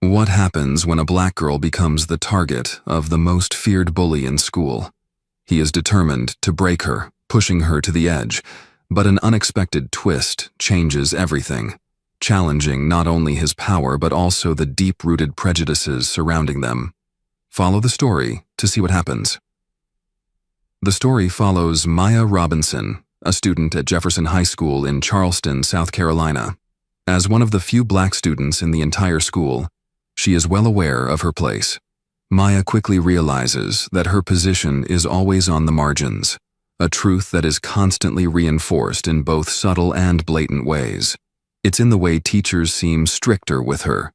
What happens when a black girl becomes the target of the most feared bully in school? He is determined to break her, pushing her to the edge, but an unexpected twist changes everything, challenging not only his power but also the deep-rooted prejudices surrounding them. Follow the story to see what happens. The story follows Maya Robinson, a student at Jefferson High School in Charleston, South Carolina. As one of the few black students in the entire school, she is well aware of her place. Maya quickly realizes that her position is always on the margins, a truth that is constantly reinforced in both subtle and blatant ways. It's in the way teachers seem stricter with her,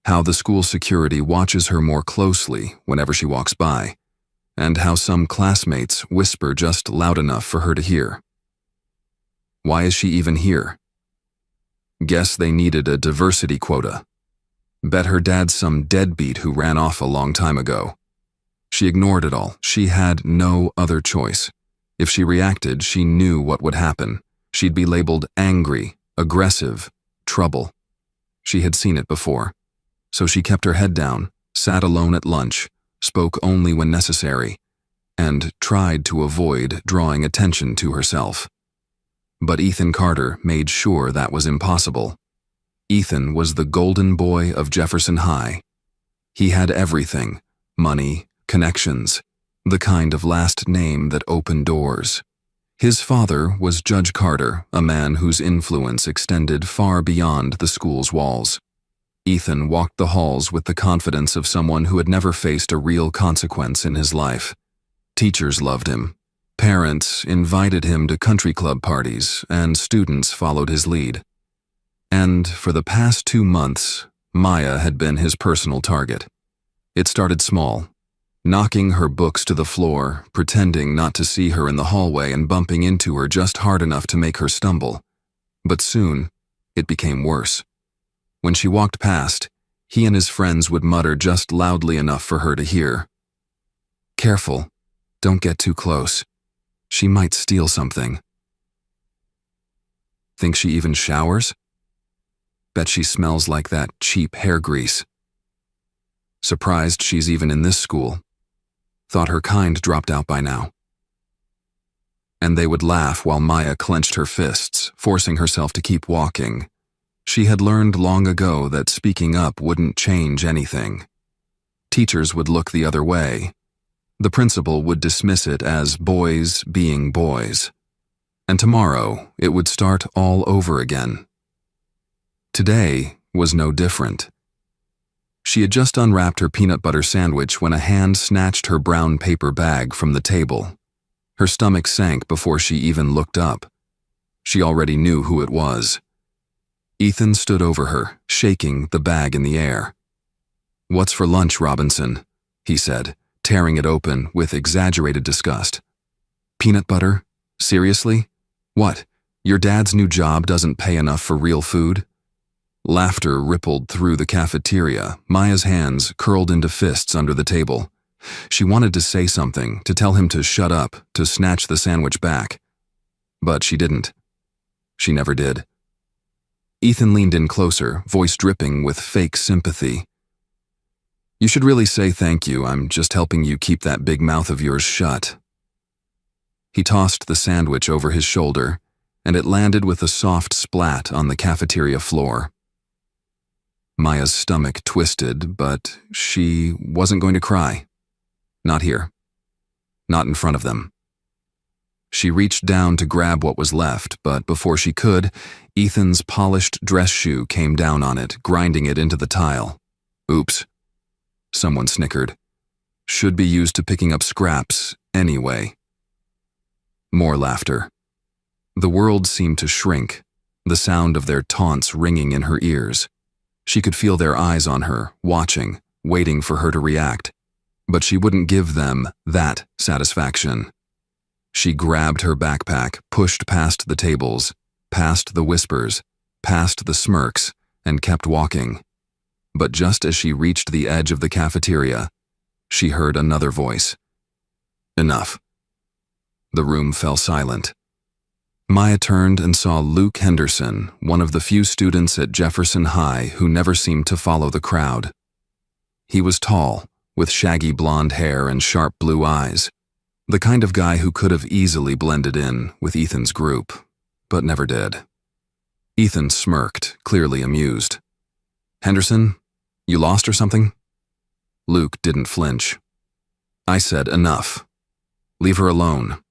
how the school security watches her more closely whenever she walks by, and how some classmates whisper just loud enough for her to hear. Why is she even here? Guess they needed a diversity quota. Bet her dad's some deadbeat who ran off a long time ago. She ignored it all. She had no other choice. If she reacted, she knew what would happen. She'd be labeled angry, aggressive, trouble. She had seen it before. So she kept her head down, sat alone at lunch, spoke only when necessary, and tried to avoid drawing attention to herself. But Ethan Carter made sure that was impossible. Ethan was the golden boy of Jefferson High. He had everything: money, connections, the kind of last name that opened doors. His father was Judge Carter, a man whose influence extended far beyond the school's walls. Ethan walked the halls with the confidence of someone who had never faced a real consequence in his life. Teachers loved him. Parents invited him to country club parties, and students followed his lead. And for the past 2 months, Maya had been his personal target. It started small, knocking her books to the floor, pretending not to see her in the hallway and bumping into her just hard enough to make her stumble. But soon, it became worse. When she walked past, he and his friends would mutter just loudly enough for her to hear. "Careful, don't get too close. She might steal something." Think she even showers? Bet she smells like that cheap hair grease. Surprised she's even in this school. Thought her kind dropped out by now. And they would laugh while Maya clenched her fists, forcing herself to keep walking. She had learned long ago that speaking up wouldn't change anything. Teachers would look the other way. The principal would dismiss it as boys being boys. And tomorrow, it would start all over again. Today was no different. She had just unwrapped her peanut butter sandwich when a hand snatched her brown paper bag from the table. Her stomach sank before she even looked up. She already knew who it was. Ethan stood over her, shaking the bag in the air. "What's for lunch, Robinson?" he said, tearing it open with exaggerated disgust. "Peanut butter? Seriously? What, your dad's new job doesn't pay enough for real food?" Laughter rippled through the cafeteria, Maya's hands curled into fists under the table. She wanted to say something, to tell him to shut up, to snatch the sandwich back. But she didn't. She never did. Ethan leaned in closer, voice dripping with fake sympathy. "You should really say thank you. I'm just helping you keep that big mouth of yours shut." He tossed the sandwich over his shoulder, and it landed with a soft splat on the cafeteria floor. Maya's stomach twisted, but she wasn't going to cry. Not here. Not in front of them. She reached down to grab what was left, but before she could, Ethan's polished dress shoe came down on it, grinding it into the tile. "Oops." Someone snickered. "Should be used to picking up scraps, anyway." More laughter. The world seemed to shrink, the sound of their taunts ringing in her ears. She could feel their eyes on her, watching, waiting for her to react. But she wouldn't give them that satisfaction. She grabbed her backpack, pushed past the tables, past the whispers, past the smirks, and kept walking. But just as she reached the edge of the cafeteria, she heard another voice. "Enough." The room fell silent. Maya turned and saw Luke Henderson, one of the few students at Jefferson High who never seemed to follow the crowd. He was tall, with shaggy blonde hair and sharp blue eyes. The kind of guy who could have easily blended in with Ethan's group, but never did. Ethan smirked, clearly amused. "Henderson, you lost or something?" Luke didn't flinch. "I said enough. Leave her alone."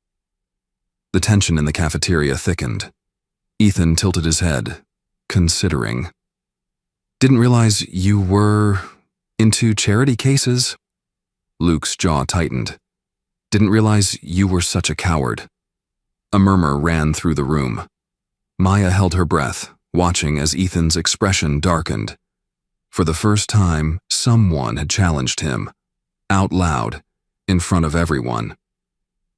The tension in the cafeteria thickened. Ethan tilted his head, considering. "Didn't realize you were into charity cases?" Luke's jaw tightened. "Didn't realize you were such a coward." A murmur ran through the room. Maya held her breath, watching as Ethan's expression darkened. For the first time, someone had challenged him, out loud, in front of everyone.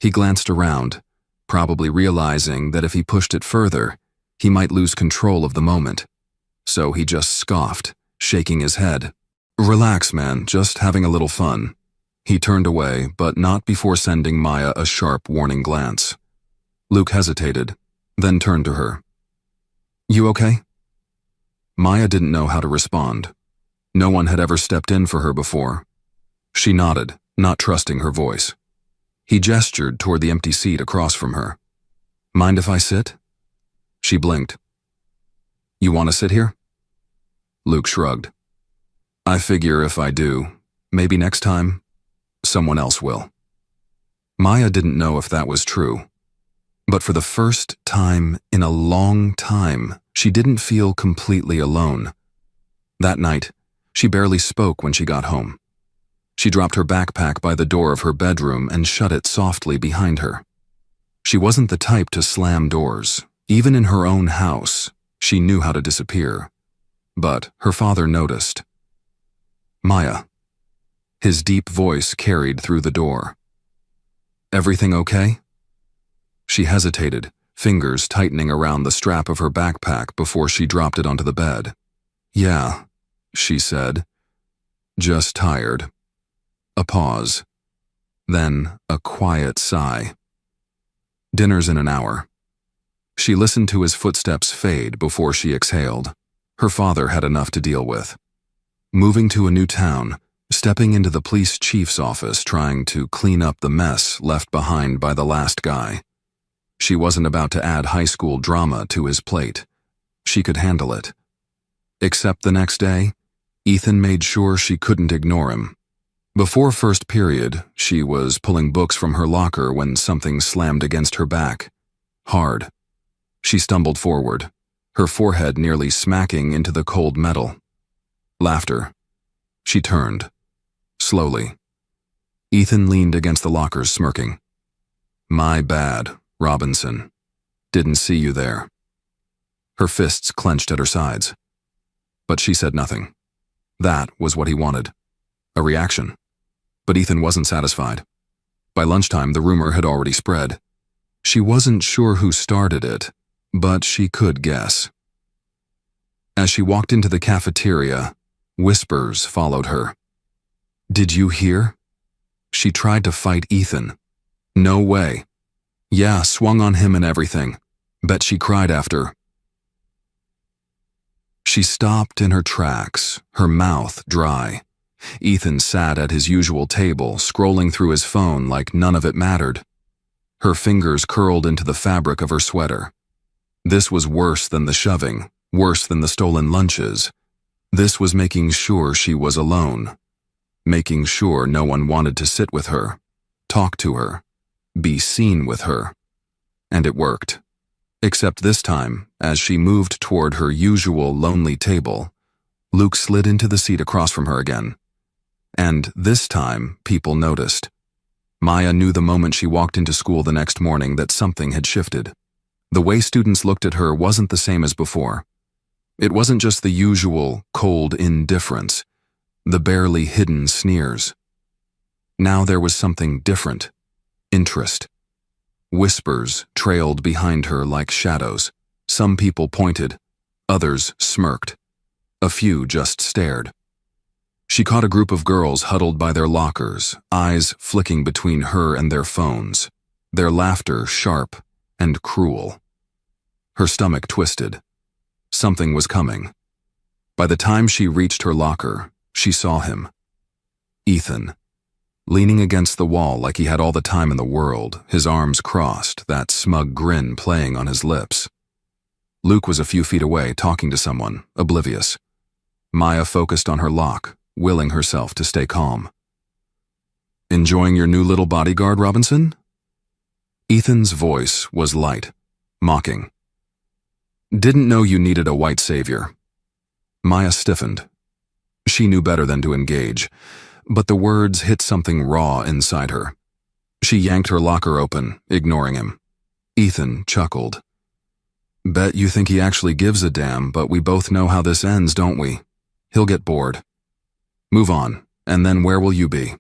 He glanced around, probably realizing that if he pushed it further, he might lose control of the moment. So he just scoffed, shaking his head. "Relax, man, just having a little fun." He turned away, but not before sending Maya a sharp, warning glance. Luke hesitated, then turned to her. "You okay?" Maya didn't know how to respond. No one had ever stepped in for her before. She nodded, not trusting her voice. He gestured toward the empty seat across from her. "Mind if I sit?" She blinked. "You want to sit here?" Luke shrugged. "I figure if I do, maybe next time, someone else will." Maya didn't know if that was true. But for the first time in a long time, she didn't feel completely alone. That night, she barely spoke when she got home. She dropped her backpack by the door of her bedroom and shut it softly behind her. She wasn't the type to slam doors. Even in her own house, she knew how to disappear. But her father noticed. "Maya." His deep voice carried through the door. "Everything okay?" She hesitated, fingers tightening around the strap of her backpack before she dropped it onto the bed. "Yeah," she said. "Just tired." A pause. Then a quiet sigh. "Dinner's in an hour." She listened to his footsteps fade before she exhaled. Her father had enough to deal with. Moving to a new town, stepping into the police chief's office trying to clean up the mess left behind by the last guy. She wasn't about to add high school drama to his plate. She could handle it. Except the next day, Ethan made sure she couldn't ignore him. Before first period, she was pulling books from her locker when something slammed against her back. Hard. She stumbled forward, her forehead nearly smacking into the cold metal. Laughter. She turned. Slowly. Ethan leaned against the lockers, smirking. "My bad, Robinson. Didn't see you there." Her fists clenched at her sides. But she said nothing. That was what he wanted. A reaction. But Ethan wasn't satisfied. By lunchtime, the rumor had already spread. She wasn't sure who started it, but she could guess. As she walked into the cafeteria, whispers followed her. "Did you hear?" She tried to fight Ethan. "No way." "Yeah, swung on him and everything." Bet she cried after. She stopped in her tracks, her mouth dry. Ethan sat at his usual table, scrolling through his phone like none of it mattered. Her fingers curled into the fabric of her sweater. This was worse than the shoving, worse than the stolen lunches. This was making sure she was alone. Making sure no one wanted to sit with her, talk to her, be seen with her. And it worked. Except this time, as she moved toward her usual lonely table, Luke slid into the seat across from her again. And this time, people noticed. Maya knew the moment she walked into school the next morning that something had shifted. The way students looked at her wasn't the same as before. It wasn't just the usual cold indifference, the barely hidden sneers. Now there was something different. Interest. Whispers trailed behind her like shadows. Some people pointed, others smirked. A few just stared. She caught a group of girls huddled by their lockers, eyes flicking between her and their phones, their laughter sharp and cruel. Her stomach twisted. Something was coming. By the time she reached her locker, she saw him. Ethan, leaning against the wall like he had all the time in the world, his arms crossed, that smug grin playing on his lips. Luke was a few feet away, talking to someone, oblivious. Maya focused on her lock, willing herself to stay calm. "Enjoying your new little bodyguard, Robinson?" Ethan's voice was light, mocking. "Didn't know you needed a white savior." Maya stiffened. She knew better than to engage, but the words hit something raw inside her. She yanked her locker open, ignoring him. Ethan chuckled. "Bet you think he actually gives a damn, but we both know how this ends, don't we? He'll get bored. Move on, and then where will you be?"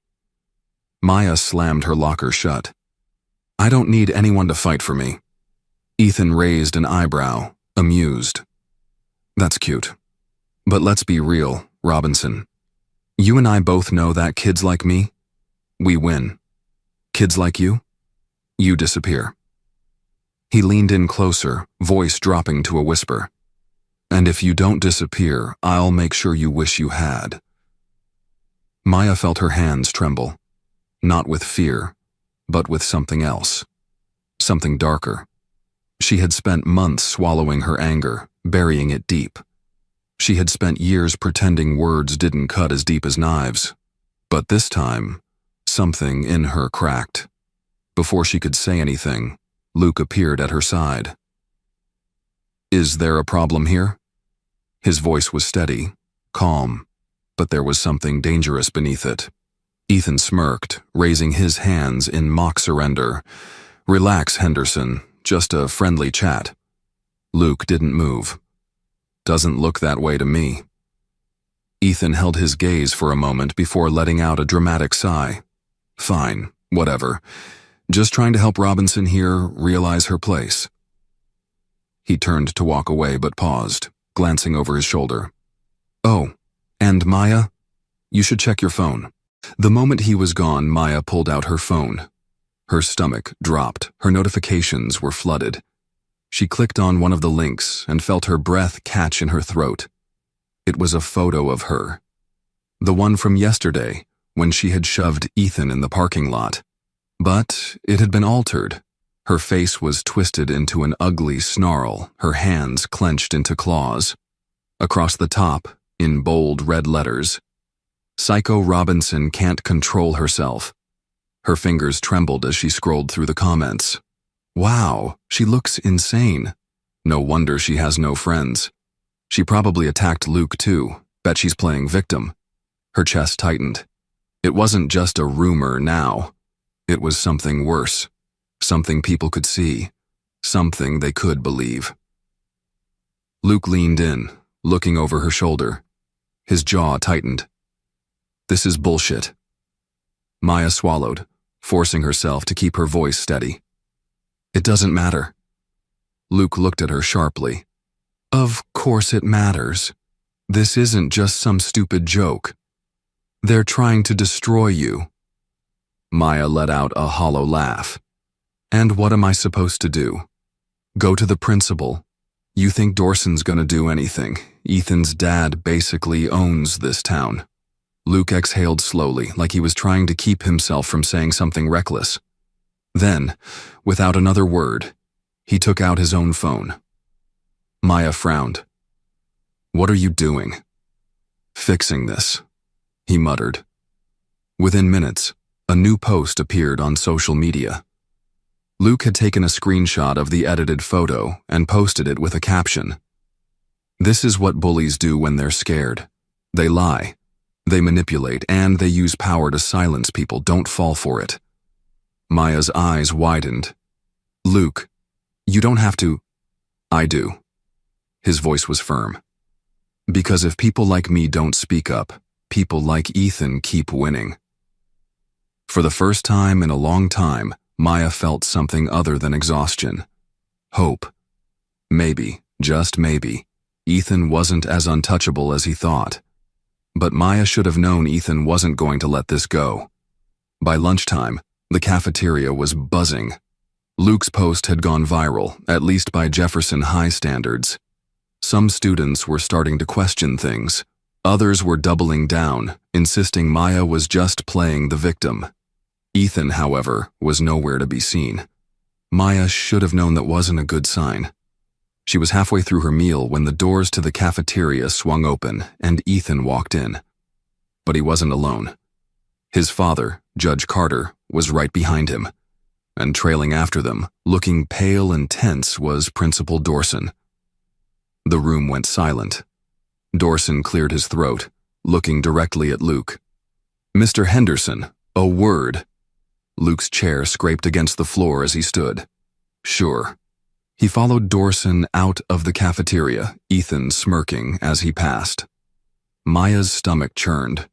Maya slammed her locker shut. "I don't need anyone to fight for me." Ethan raised an eyebrow, amused. "That's cute. But let's be real, Robinson. You and I both know that kids like me, we win. Kids like you disappear." He leaned in closer, voice dropping to a whisper. "And if you don't disappear, I'll make sure you wish you had." Maya felt her hands tremble, not with fear, but with something else, something darker. She had spent months swallowing her anger, burying it deep. She had spent years pretending words didn't cut as deep as knives. But this time, something in her cracked. Before she could say anything, Luke appeared at her side. "Is there a problem here?" His voice was steady, calm, but there was something dangerous beneath it. Ethan smirked, raising his hands in mock surrender. "Relax, Henderson, just a friendly chat." Luke didn't move. "Doesn't look that way to me." Ethan held his gaze for a moment before letting out a dramatic sigh. "Fine, whatever. Just trying to help Robinson here realize her place." He turned to walk away but paused, glancing over his shoulder. "Oh, and Maya? You should check your phone." The moment he was gone, Maya pulled out her phone. Her stomach dropped, her notifications were flooded. She clicked on one of the links and felt her breath catch in her throat. It was a photo of her. The one from yesterday, when she had shoved Ethan in the parking lot. But it had been altered. Her face was twisted into an ugly snarl, her hands clenched into claws. Across the top, in bold red letters, "Psycho Robinson can't control herself." Her fingers trembled as she scrolled through the comments. "Wow, she looks insane. No wonder she has no friends. She probably attacked Luke too. Bet she's playing victim." Her chest tightened. It wasn't just a rumor now. It was something worse. Something people could see. Something they could believe. Luke leaned in, looking over her shoulder. His jaw tightened. "This is bullshit." Maya swallowed, forcing herself to keep her voice steady. "It doesn't matter." Luke looked at her sharply. "Of course it matters. This isn't just some stupid joke. They're trying to destroy you." Maya let out a hollow laugh. "And what am I supposed to do? Go to the principal? You think Dorson's gonna do anything? Ethan's dad basically owns this town." Luke exhaled slowly, like he was trying to keep himself from saying something reckless. Then, without another word, he took out his own phone. Maya frowned. "What are you doing?" "Fixing this," he muttered. Within minutes, a new post appeared on social media. Luke had taken a screenshot of the edited photo and posted it with a caption. "This is what bullies do when they're scared. They lie, they manipulate, and they use power to silence people. Don't fall for it." Maya's eyes widened. "Luke, you don't have to." "I do." His voice was firm. "Because if people like me don't speak up, people like Ethan keep winning." For the first time in a long time, Maya felt something other than exhaustion. Hope. Maybe, just maybe, Ethan wasn't as untouchable as he thought. But Maya should have known Ethan wasn't going to let this go. By lunchtime, the cafeteria was buzzing. Luke's post had gone viral, at least by Jefferson High standards. Some students were starting to question things. Others were doubling down, insisting Maya was just playing the victim. Ethan, however, was nowhere to be seen. Maya should have known that wasn't a good sign. She was halfway through her meal when the doors to the cafeteria swung open and Ethan walked in. But he wasn't alone. His father, Judge Carter, was right behind him. And trailing after them, looking pale and tense, was Principal Dorson. The room went silent. Dorson cleared his throat, looking directly at Luke. "Mr. Henderson, a word." Luke's chair scraped against the floor as he stood. "Sure." He followed Dorson out of the cafeteria, Ethan smirking as he passed. Maya's stomach churned.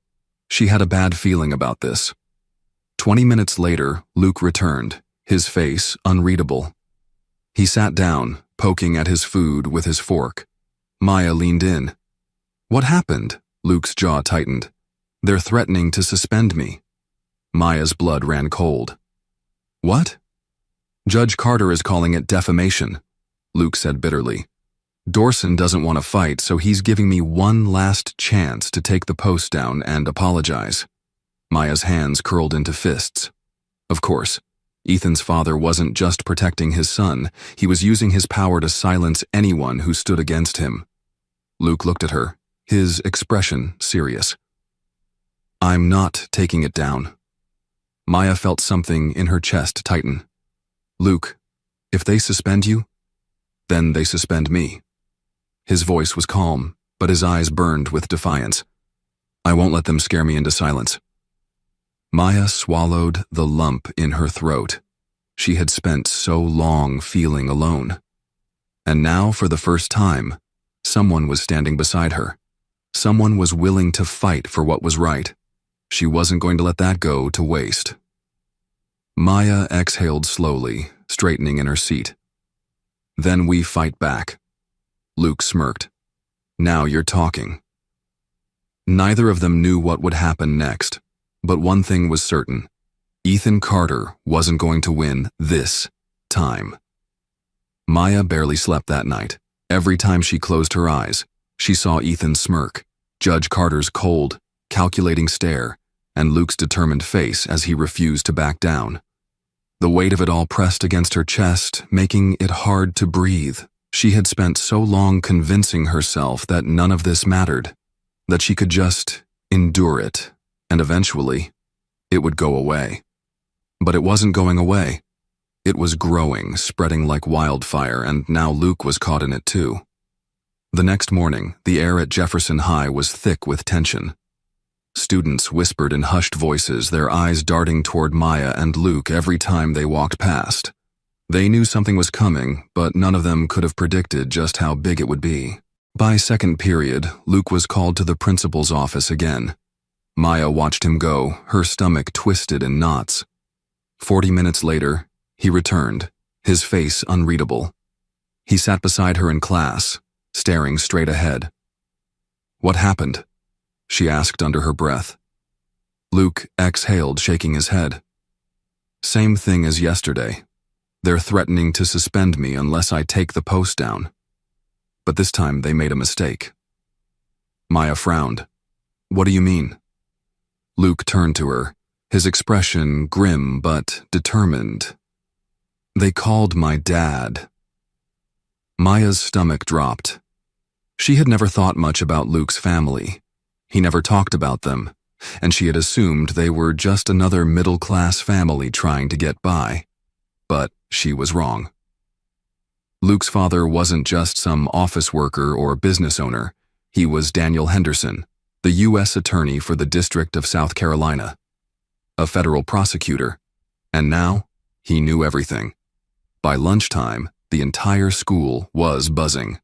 She had a bad feeling about this. 20 minutes later, Luke returned, his face unreadable. He sat down, poking at his food with his fork. Maya leaned in. "What happened?" Luke's jaw tightened. "They're threatening to suspend me." Maya's blood ran cold. "What?" "Judge Carter is calling it defamation," Luke said bitterly. "Dorson doesn't want to fight, so he's giving me one last chance to take the post down and apologize." Maya's hands curled into fists. Of course, Ethan's father wasn't just protecting his son, he was using his power to silence anyone who stood against him. Luke looked at her, his expression serious. "I'm not taking it down." Maya felt something in her chest tighten. "Luke, if they suspend you, then they suspend me." His voice was calm, but his eyes burned with defiance. "I won't let them scare me into silence." Maya swallowed the lump in her throat. She had spent so long feeling alone. And now, for the first time, someone was standing beside her. Someone was willing to fight for what was right. She wasn't going to let that go to waste. Maya exhaled slowly, straightening in her seat. "Then we fight back." Luke smirked. "Now you're talking." Neither of them knew what would happen next, but one thing was certain. Ethan Carter wasn't going to win this time. Maya barely slept that night. Every time she closed her eyes, she saw Ethan smirk, Judge Carter's cold, calculating stare, and Luke's determined face as he refused to back down. The weight of it all pressed against her chest, making it hard to breathe. She had spent so long convincing herself that none of this mattered, that she could just endure it, and eventually, it would go away. But it wasn't going away. It was growing, spreading like wildfire, and now Luke was caught in it too. The next morning, the air at Jefferson High was thick with tension. Students whispered in hushed voices, their eyes darting toward Maya and Luke every time they walked past. They knew something was coming, but none of them could have predicted just how big it would be. By second period, Luke was called to the principal's office again. Maya watched him go, her stomach twisted in knots. 40 minutes later, he returned, his face unreadable. He sat beside her in class, staring straight ahead. "What happened?" she asked under her breath. Luke exhaled, shaking his head. "Same thing as yesterday. They're threatening to suspend me unless I take the post down. But this time they made a mistake." Maya frowned. "What do you mean?" Luke turned to her, his expression grim but determined. "They called my dad." Maya's stomach dropped. She had never thought much about Luke's family. He never talked about them, and she had assumed they were just another middle-class family trying to get by. But she was wrong. Luke's father wasn't just some office worker or business owner. He was Daniel Henderson, the U.S. Attorney for the District of South Carolina, a federal prosecutor, and now he knew everything. By lunchtime, the entire school was buzzing.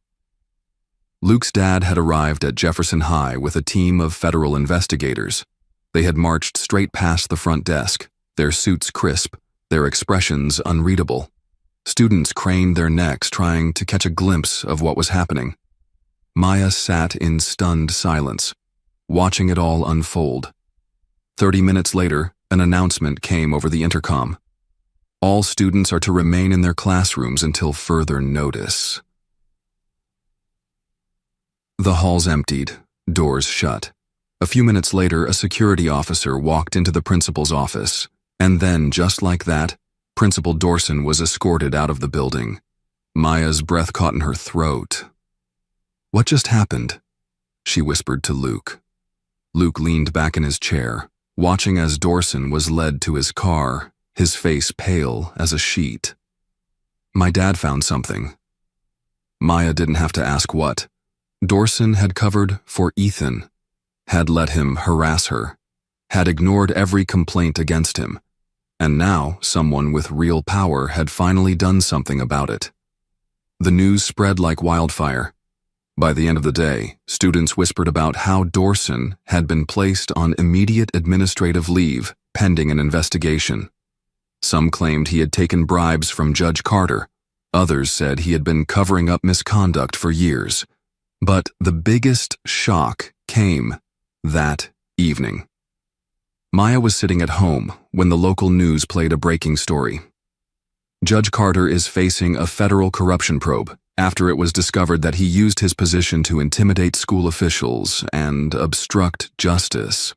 Luke's dad had arrived at Jefferson High with a team of federal investigators. They had marched straight past the front desk, their suits crisp, their expressions unreadable. Students craned their necks trying to catch a glimpse of what was happening. Maya sat in stunned silence, watching it all unfold. 30 minutes later, an announcement came over the intercom. All students are to remain in their classrooms until further notice. The halls emptied, Doors shut. A few minutes later, a security officer walked into the principal's office, and then, just like that, Principal Dorson was escorted out of the building. Maya's breath caught in her throat. "What just happened?" she whispered to Luke. Luke leaned back in his chair, watching as Dorson was led to his car, his face pale as a sheet. "My dad found something." Maya didn't have to ask what. Dorson had covered for Ethan, had let him harass her, had ignored every complaint against him, and now someone with real power had finally done something about it. The news spread like wildfire. By the end of the day, students whispered about how Dorson had been placed on immediate administrative leave pending an investigation. Some claimed he had taken bribes from Judge Carter. Others said he had been covering up misconduct for years. But the biggest shock came that evening. Maya was sitting at home when the local news played a breaking story. Judge Carter is facing a federal corruption probe after it was discovered that he used his position to intimidate school officials and obstruct justice.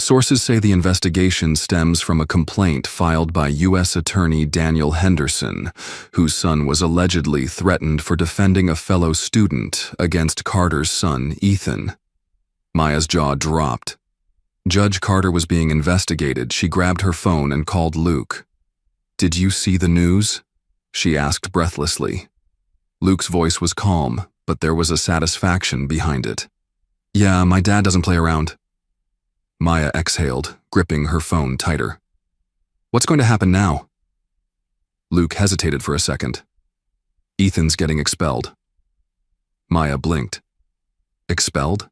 Sources say the investigation stems from a complaint filed by U.S. Attorney Daniel Henderson, whose son was allegedly threatened for defending a fellow student against Carter's son, Ethan. Maya's jaw dropped. Judge Carter was being investigated. She grabbed her phone and called Luke. "Did you see the news?" she asked breathlessly. Luke's voice was calm, but there was a satisfaction behind it. "Yeah, my dad doesn't play around." Maya exhaled, gripping her phone tighter. "What's going to happen now?" Luke hesitated for a second. "Ethan's getting expelled." Maya blinked. "Expelled?"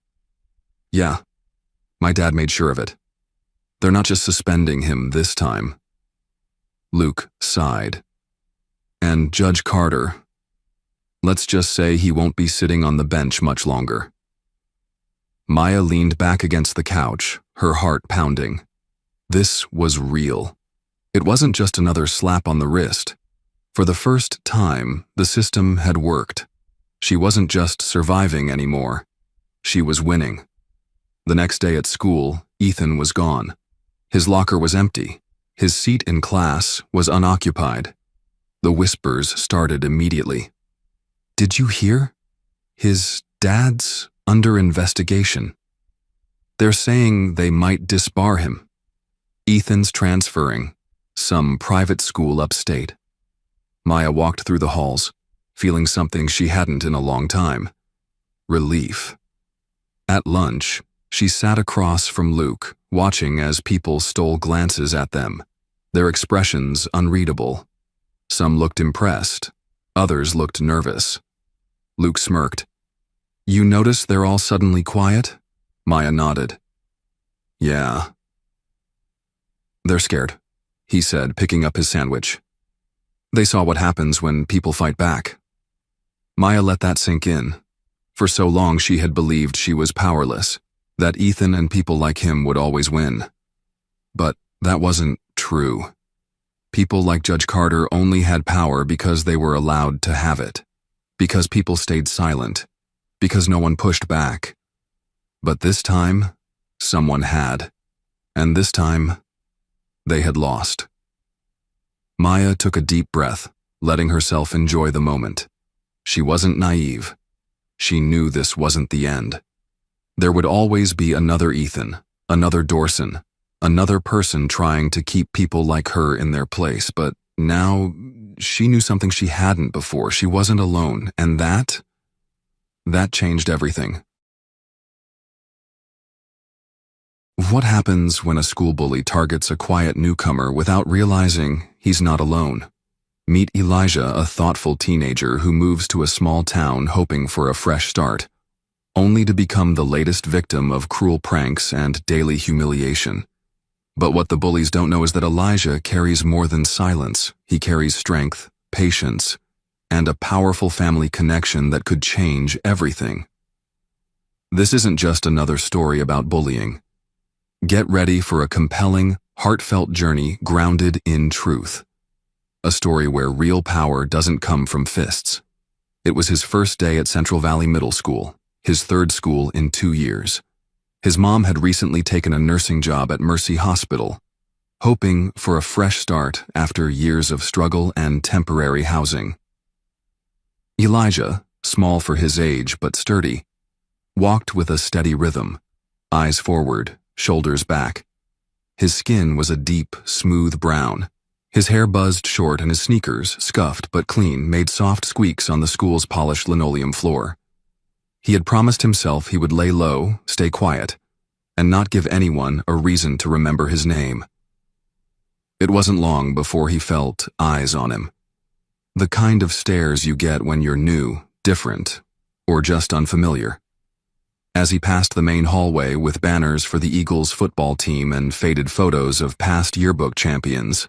"Yeah. My dad made sure of it. They're not just suspending him this time." Luke sighed. "And Judge Carter, let's just say he won't be sitting on the bench much longer." Maya leaned back against the couch, her heart pounding. This was real. It wasn't just another slap on the wrist. For the first time, the system had worked. She wasn't just surviving anymore. She was winning. The next day at school, Ethan was gone. His locker was empty. His seat in class was unoccupied. The whispers started immediately. "Did you hear? His dad's under investigation. They're saying they might disbar him. Ethan's transferring. Some private school upstate." Maya walked through the halls, feeling something she hadn't in a long time. Relief. At lunch, she sat across from Luke, watching as people stole glances at them, their expressions unreadable. Some looked impressed, others looked nervous. Luke smirked. "You notice they're all suddenly quiet?" Maya nodded. "Yeah." "They're scared," he said, picking up his sandwich. "They saw what happens when people fight back." Maya let that sink in. For so long she had believed she was powerless, that Ethan and people like him would always win. But that wasn't true. People like Judge Carter only had power because they were allowed to have it, because people stayed silent, because no one pushed back. But this time, someone had, and this time, they had lost. Maya took a deep breath, letting herself enjoy the moment. She wasn't naive. She knew this wasn't the end. There would always be another Ethan, another Dorson, another person trying to keep people like her in their place, but now she knew something she hadn't before. She wasn't alone, and that changed everything. What happens when a school bully targets a quiet newcomer without realizing he's not alone? Meet Elijah, a thoughtful teenager who moves to a small town hoping for a fresh start, only to become the latest victim of cruel pranks and daily humiliation. But what the bullies don't know is that Elijah carries more than silence. He carries strength, patience, and a powerful family connection that could change everything. This isn't just another story about bullying. Get ready for a compelling, heartfelt journey grounded in truth. A story where real power doesn't come from fists. It was his first day at Central Valley Middle School, his third school in 2 years. His mom had recently taken a nursing job at Mercy Hospital, hoping for a fresh start after years of struggle and temporary housing. Elijah, small for his age but sturdy, walked with a steady rhythm, eyes forward, shoulders back. His skin was a deep, smooth brown. His hair buzzed short and his sneakers, scuffed but clean, made soft squeaks on the school's polished linoleum floor. He had promised himself he would lay low, stay quiet, and not give anyone a reason to remember his name. It wasn't long before he felt eyes on him. The kind of stares you get when you're new, different, or just unfamiliar. As he passed the main hallway with banners for the Eagles football team and faded photos of past yearbook champions,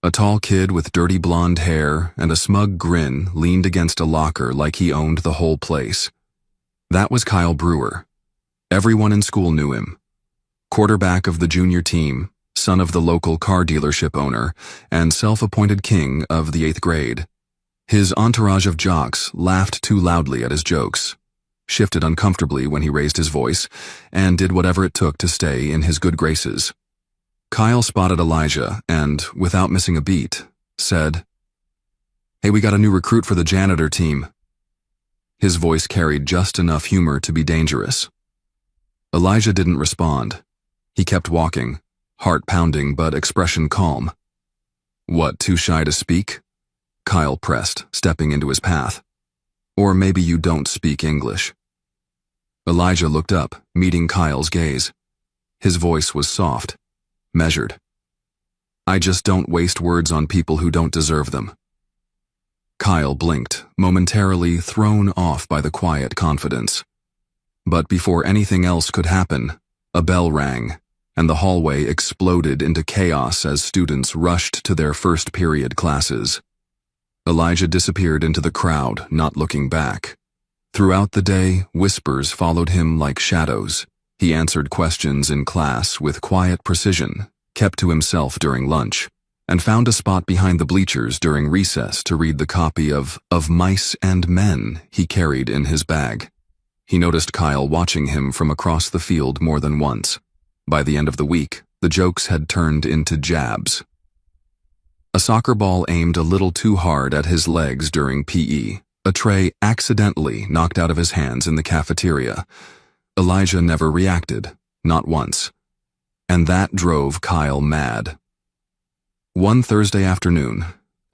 a tall kid with dirty blonde hair and a smug grin leaned against a locker like he owned the whole place. That was Kyle Brewer. Everyone in school knew him. Quarterback of the junior team, son of the local car dealership owner, and self-appointed king of the 8th grade. His entourage of jocks laughed too loudly at his jokes, shifted uncomfortably when he raised his voice, and did whatever it took to stay in his good graces. Kyle spotted Elijah and, without missing a beat, said, "Hey, we got a new recruit for the janitor team." His voice carried just enough humor to be dangerous. Elijah didn't respond. He kept walking, heart pounding but expression calm. "What, too shy to speak?" Kyle pressed, stepping into his path. "Or maybe you don't speak English." Elijah looked up, meeting Kyle's gaze. His voice was soft, measured. "I just don't waste words on people who don't deserve them." Kyle blinked, momentarily thrown off by the quiet confidence. But before anything else could happen, a bell rang, and the hallway exploded into chaos as students rushed to their first period classes. Elijah disappeared into the crowd, not looking back. Throughout the day, whispers followed him like shadows. He answered questions in class with quiet precision, kept to himself during lunch, and found a spot behind the bleachers during recess to read the copy of Mice and Men he carried in his bag. He noticed Kyle watching him from across the field more than once. By the end of the week, the jokes had turned into jabs. A soccer ball aimed a little too hard at his legs during PE, a tray accidentally knocked out of his hands in the cafeteria. Elijah never reacted, not once. And that drove Kyle mad. One Thursday afternoon,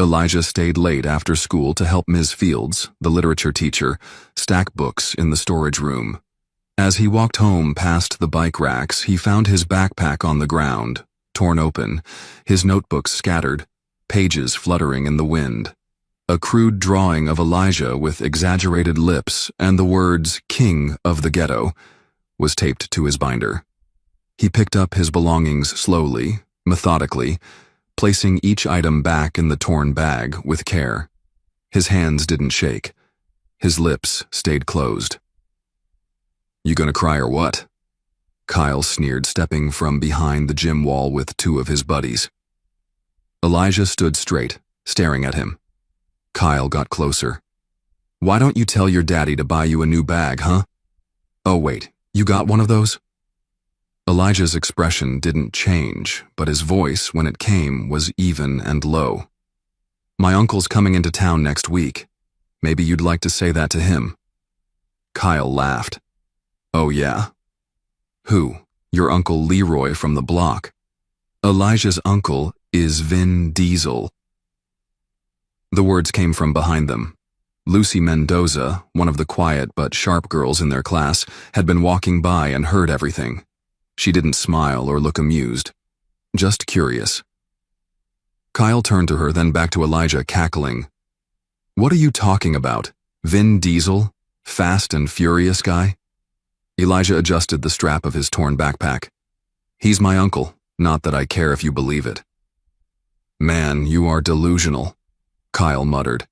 Elijah stayed late after school to help Ms. Fields, the literature teacher, stack books in the storage room. As he walked home past the bike racks, he found his backpack on the ground, torn open, his notebooks scattered, pages fluttering in the wind. A crude drawing of Elijah with exaggerated lips and the words "King of the Ghetto" was taped to his binder. He picked up his belongings slowly, methodically, placing each item back in the torn bag with care. His hands didn't shake. His lips stayed closed. "You gonna cry or what?" Kyle sneered, stepping from behind the gym wall with 2 of his buddies. Elijah stood straight, staring at him. Kyle got closer. "Why don't you tell your daddy to buy you a new bag, huh? Oh wait, you got one of those?" Elijah's expression didn't change, but his voice, when it came, was even and low. "My uncle's coming into town next week. Maybe you'd like to say that to him." Kyle laughed. "Oh yeah? Who? Your Uncle Leroy from the block?" Elijah's uncle is Vin Diesel. The words came from behind them. Lucy Mendoza, one of the quiet but sharp girls in their class, had been walking by and heard everything. She didn't smile or look amused, just curious. Kyle turned to her, then back to Elijah, cackling. "What are you talking about? Vin Diesel? Fast and Furious guy?" Elijah adjusted the strap of his torn backpack. "He's my uncle, not that I care if you believe it." "Man, you are delusional," Kyle muttered.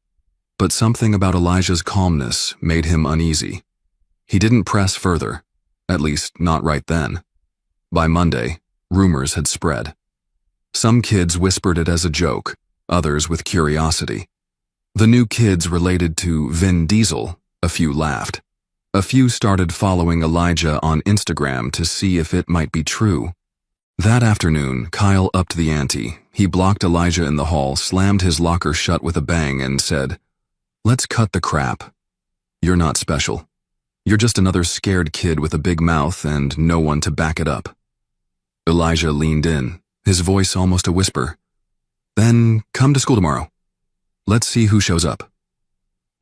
But something about Elijah's calmness made him uneasy. He didn't press further, at least not right then. By Monday, rumors had spread. Some kids whispered it as a joke, others with curiosity. The new kids related to Vin Diesel, a few laughed. A few started following Elijah on Instagram to see if it might be true. That afternoon, Kyle upped the ante. He blocked Elijah in the hall, slammed his locker shut with a bang, and said, "Let's cut the crap. You're not special. You're just another scared kid with a big mouth and no one to back it up." Elijah leaned in, his voice almost a whisper. "Then come to school tomorrow. Let's see who shows up."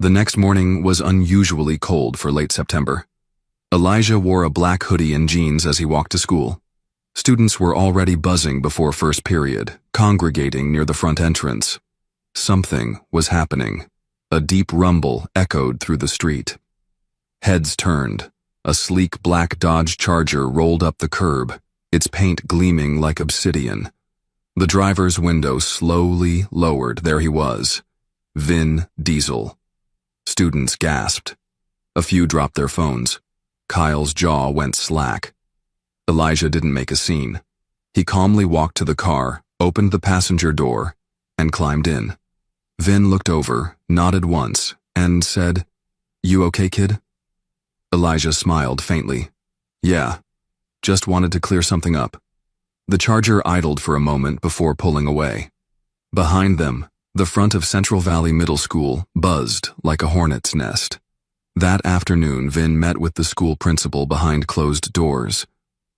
The next morning was unusually cold for late September. Elijah wore a black hoodie and jeans as he walked to school. Students were already buzzing before first period, congregating near the front entrance. Something was happening. A deep rumble echoed through the street. Heads turned. A sleek black Dodge Charger rolled up the curb, its paint gleaming like obsidian. The driver's window slowly lowered. There he was. Vin Diesel. Students gasped. A few dropped their phones. Kyle's jaw went slack. Elijah didn't make a scene. He calmly walked to the car, opened the passenger door, and climbed in. Vin looked over, nodded once, and said, "You okay, kid?" Elijah smiled faintly. "Yeah, just wanted to clear something up." The Charger idled for a moment before pulling away. Behind them, the front of Central Valley Middle School buzzed like a hornet's nest. That afternoon, Vin met with the school principal behind closed doors.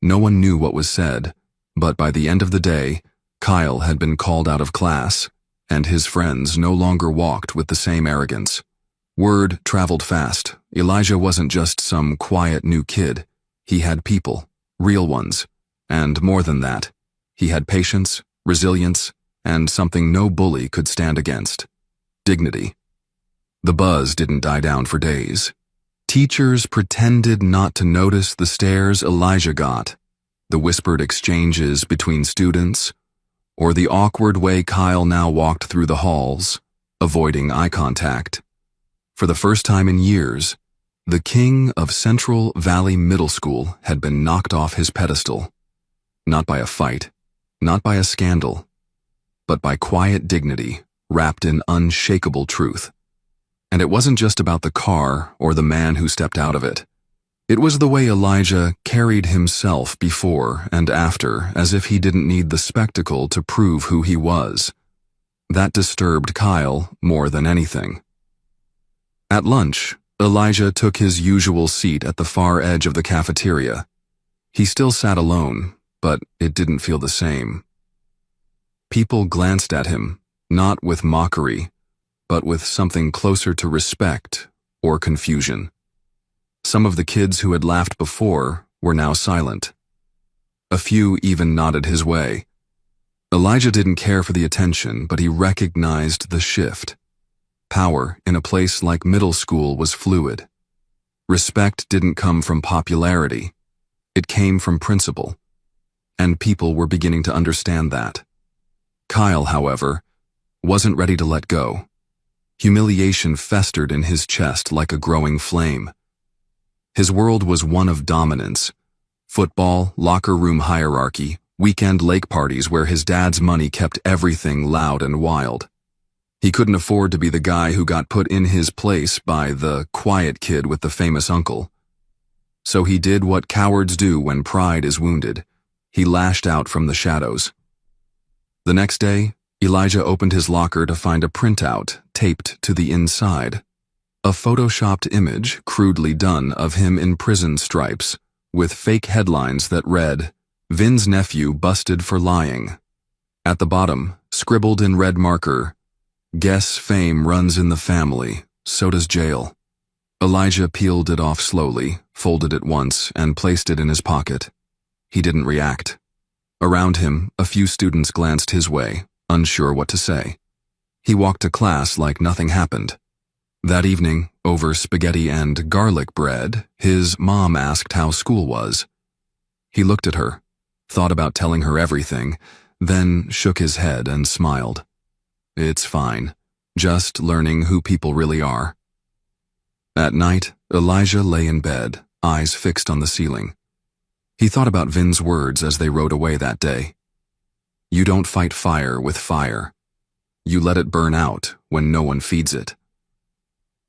No one knew what was said, but by the end of the day, Kyle had been called out of class, and his friends no longer walked with the same arrogance. Word traveled fast. Elijah wasn't just some quiet new kid. He had people, real ones, and more than that, he had patience, resilience, and something no bully could stand against: dignity. The buzz didn't die down for days. Teachers pretended not to notice the stares Elijah got, the whispered exchanges between students, or the awkward way Kyle now walked through the halls, avoiding eye contact. For the first time in years, the king of Central Valley Middle School had been knocked off his pedestal. Not by a fight, not by a scandal, but by quiet dignity wrapped in unshakable truth. And it wasn't just about the car or the man who stepped out of it. It was the way Elijah carried himself before and after, as if he didn't need the spectacle to prove who he was. That disturbed Kyle more than anything. At lunch, Elijah took his usual seat at the far edge of the cafeteria. He still sat alone, but it didn't feel the same. People glanced at him, not with mockery, but with something closer to respect or confusion. Some of the kids who had laughed before were now silent. A few even nodded his way. Elijah didn't care for the attention, but he recognized the shift. Power in a place like middle school was fluid. Respect didn't come from popularity. It came from principle. And people were beginning to understand that. Kyle, however, wasn't ready to let go. Humiliation festered in his chest like a growing flame. His world was one of dominance: football, locker room hierarchy, weekend lake parties where his dad's money kept everything loud and wild. He couldn't afford to be the guy who got put in his place by the quiet kid with the famous uncle. So he did what cowards do when pride is wounded. He lashed out from the shadows. The next day, Elijah opened his locker to find a printout taped to the inside. A photoshopped image, crudely done, of him in prison stripes, with fake headlines that read, "Vin's nephew busted for lying." At the bottom, scribbled in red marker, "Guess fame runs in the family, so does jail." Elijah peeled it off slowly, folded it once, and placed it in his pocket. He didn't react. Around him, a few students glanced his way, unsure what to say. He walked to class like nothing happened. That evening, over spaghetti and garlic bread, his mom asked how school was. He looked at her, thought about telling her everything, then shook his head and smiled. "It's fine. Just learning who people really are." At night, Elijah lay in bed, eyes fixed on the ceiling. He thought about Vin's words as they rode away that day. "You don't fight fire with fire. You let it burn out when no one feeds it."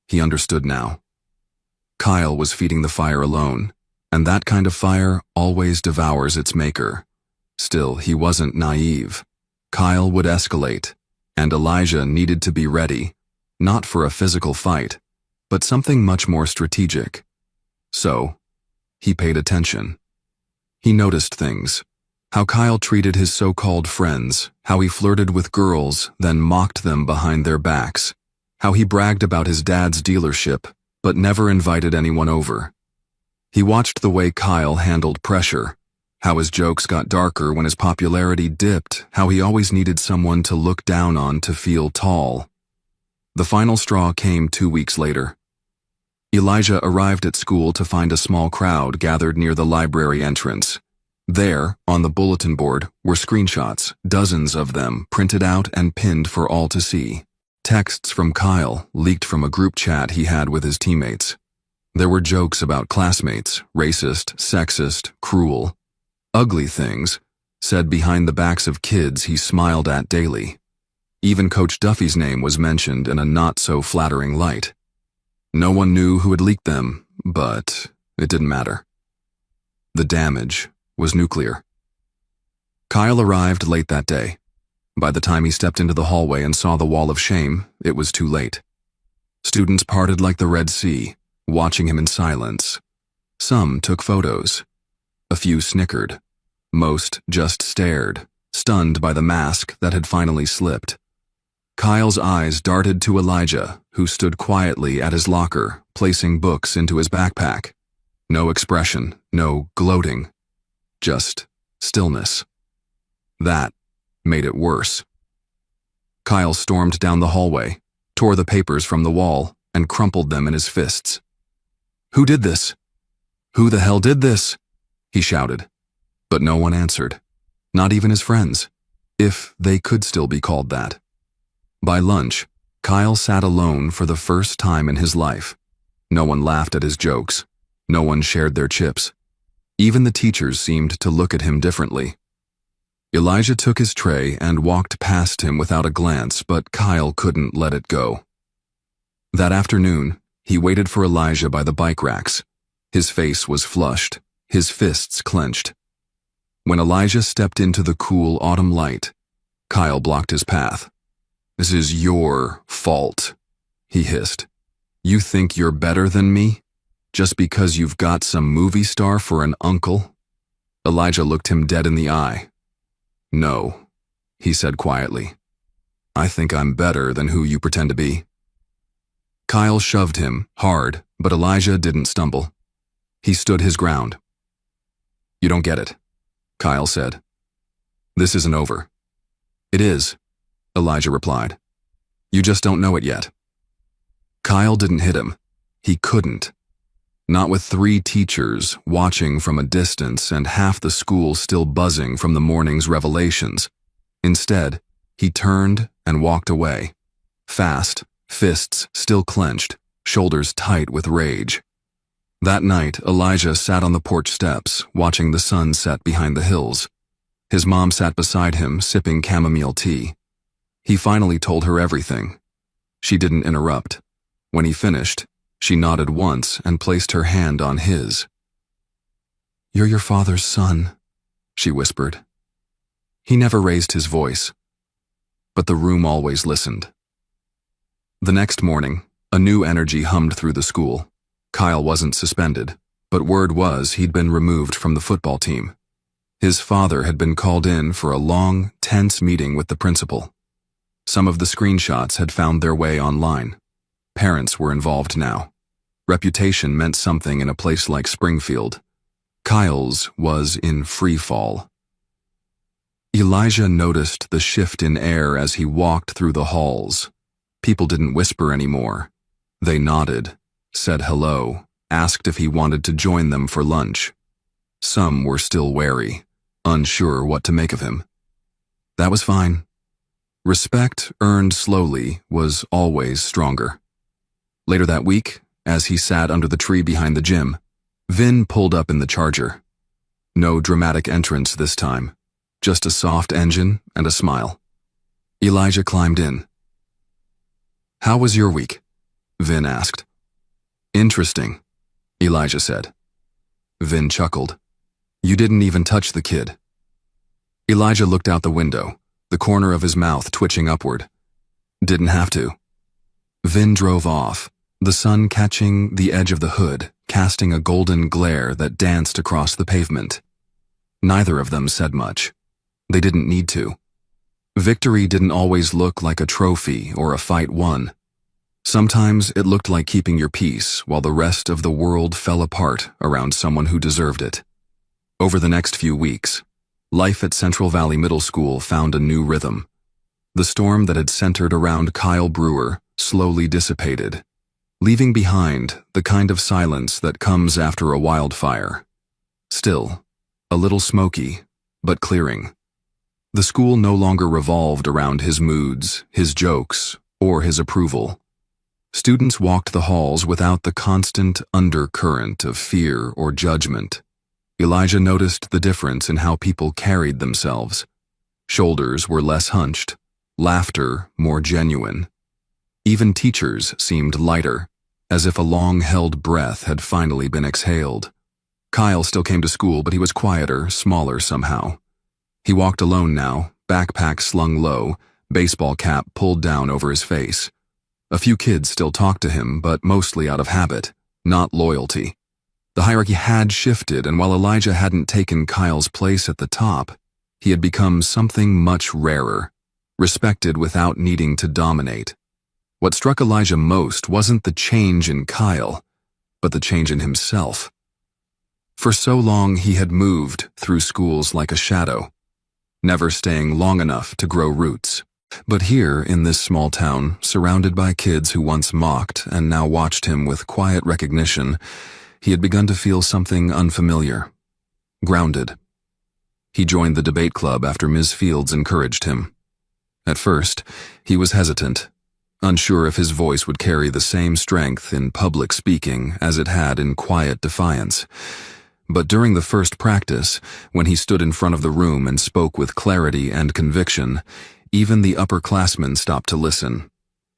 He understood now. Kyle was feeding the fire alone, and that kind of fire always devours its maker. Still, he wasn't naive. Kyle would escalate, and Elijah needed to be ready, not for a physical fight, but something much more strategic. So, he paid attention. He noticed things. How Kyle treated his so-called friends, how he flirted with girls, then mocked them behind their backs, how he bragged about his dad's dealership, but never invited anyone over. He watched the way Kyle handled pressure, how his jokes got darker when his popularity dipped, how he always needed someone to look down on to feel tall. The final straw came 2 weeks later. Elijah arrived at school to find a small crowd gathered near the library entrance. There, on the bulletin board, were screenshots, dozens of them, printed out and pinned for all to see. Texts from Kyle leaked from a group chat he had with his teammates. There were jokes about classmates, racist, sexist, cruel. Ugly things, said behind the backs of kids he smiled at daily. Even Coach Duffy's name was mentioned in a not-so-flattering light. No one knew who had leaked them, but it didn't matter. The damage was nuclear. Kyle arrived late that day. By the time he stepped into the hallway and saw the wall of shame, it was too late. Students parted like the Red Sea, watching him in silence. Some took photos. A few snickered. Most just stared, stunned by the mask that had finally slipped. Kyle's eyes darted to Elijah, who stood quietly at his locker, placing books into his backpack. No expression, no gloating. Just stillness. That made it worse. Kyle stormed down the hallway, tore the papers from the wall, and crumpled them in his fists. "Who did this? Who the hell did this?" he shouted. But no one answered. Not even his friends, if they could still be called that. By lunch, Kyle sat alone for the first time in his life. No one laughed at his jokes. No one shared their chips. Even the teachers seemed to look at him differently. Elijah took his tray and walked past him without a glance, but Kyle couldn't let it go. That afternoon, he waited for Elijah by the bike racks. His face was flushed, his fists clenched. When Elijah stepped into the cool autumn light, Kyle blocked his path. "This is your fault," he hissed. "You think you're better than me? Just because you've got some movie star for an uncle?" Elijah looked him dead in the eye. "No," he said quietly. "I think I'm better than who you pretend to be." Kyle shoved him, hard, but Elijah didn't stumble. He stood his ground. "You don't get it," Kyle said. "This isn't over." "It is," Elijah replied. "You just don't know it yet." Kyle didn't hit him. He couldn't. Not with 3 teachers watching from a distance and half the school still buzzing from the morning's revelations. Instead, he turned and walked away. Fast, fists still clenched, shoulders tight with rage. That night, Elijah sat on the porch steps, watching the sun set behind the hills. His mom sat beside him, sipping chamomile tea. He finally told her everything. She didn't interrupt. When he finished, she nodded once and placed her hand on his. "You're your father's son," she whispered. He never raised his voice, but the room always listened. The next morning, a new energy hummed through the school. Kyle wasn't suspended, but word was he'd been removed from the football team. His father had been called in for a long, tense meeting with the principal. Some of the screenshots had found their way online. Parents were involved now. Reputation meant something in a place like Springfield. Kyle's was in free fall. Elijah noticed the shift in air as he walked through the halls. People didn't whisper anymore. They nodded, said hello, asked if he wanted to join them for lunch. Some were still wary, unsure what to make of him. That was fine. Respect earned slowly was always stronger. Later that week, as he sat under the tree behind the gym, Vin pulled up in the Charger. No dramatic entrance this time, just a soft engine and a smile. Elijah climbed in. "How was your week?" Vin asked. "Interesting," Elijah said. Vin chuckled. You didn't even touch the kid. Elijah looked out the window, the corner of his mouth twitching upward. Didn't have to. Vin drove off, the sun catching the edge of the hood, casting a golden glare that danced across the pavement. Neither of them said much. They didn't need to. Victory didn't always look like a trophy or a fight won. Sometimes it looked like keeping your peace while the rest of the world fell apart around someone who deserved it. Over the next few weeks, life at Central Valley Middle School found a new rhythm. The storm that had centered around Kyle Brewer slowly dissipated, leaving behind the kind of silence that comes after a wildfire. Still, a little smoky, but clearing. The school no longer revolved around his moods, his jokes, or his approval. Students walked the halls without the constant undercurrent of fear or judgment. Elijah noticed the difference in how people carried themselves. Shoulders were less hunched, laughter more genuine. Even teachers seemed lighter, as if a long-held breath had finally been exhaled. Kyle still came to school, but he was quieter, smaller somehow. He walked alone now, backpack slung low, baseball cap pulled down over his face. A few kids still talked to him, but mostly out of habit, not loyalty. The hierarchy had shifted, and while Elijah hadn't taken Kyle's place at the top, he had become something much rarer, respected without needing to dominate. What struck Elijah most wasn't the change in Kyle, but the change in himself. For so long he had moved through schools like a shadow, never staying long enough to grow roots. But here, in this small town, surrounded by kids who once mocked and now watched him with quiet recognition, he had begun to feel something unfamiliar. Grounded. He joined the debate club after Ms. Fields encouraged him. At first, he was hesitant, unsure if his voice would carry the same strength in public speaking as it had in quiet defiance. But during the first practice, when he stood in front of the room and spoke with clarity and conviction, even the upperclassmen stopped to listen.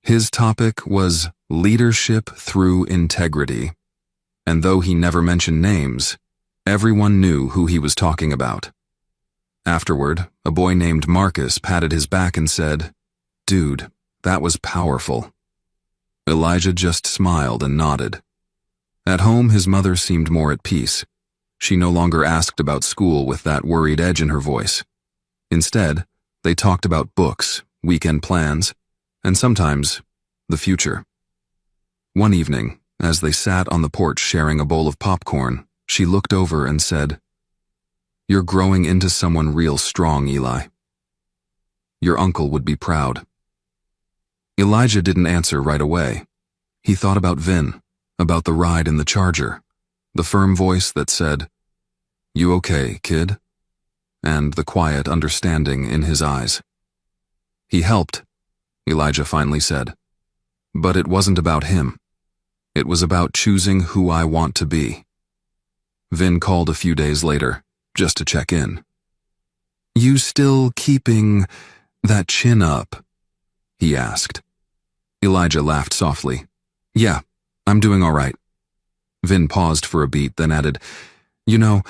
His topic was leadership through integrity. And though he never mentioned names, everyone knew who he was talking about. Afterward, a boy named Marcus patted his back and said, "Dude, that was powerful." Elijah just smiled and nodded. At home, his mother seemed more at peace. She no longer asked about school with that worried edge in her voice. Instead, they talked about books, weekend plans, and sometimes the future. One evening, as they sat on the porch sharing a bowl of popcorn, she looked over and said, "You're growing into someone real strong, Eli. Your uncle would be proud." Elijah didn't answer right away. He thought about Vin, about the ride in the Charger, the firm voice that said, "You okay, kid?" and the quiet understanding in his eyes. "He helped," Elijah finally said. "But it wasn't about him. It was about choosing who I want to be." Vin called a few days later, just to check in. "You still keeping that chin up?" he asked. Elijah laughed softly. "Yeah, I'm doing all right." Vin paused for a beat, then added, "You know,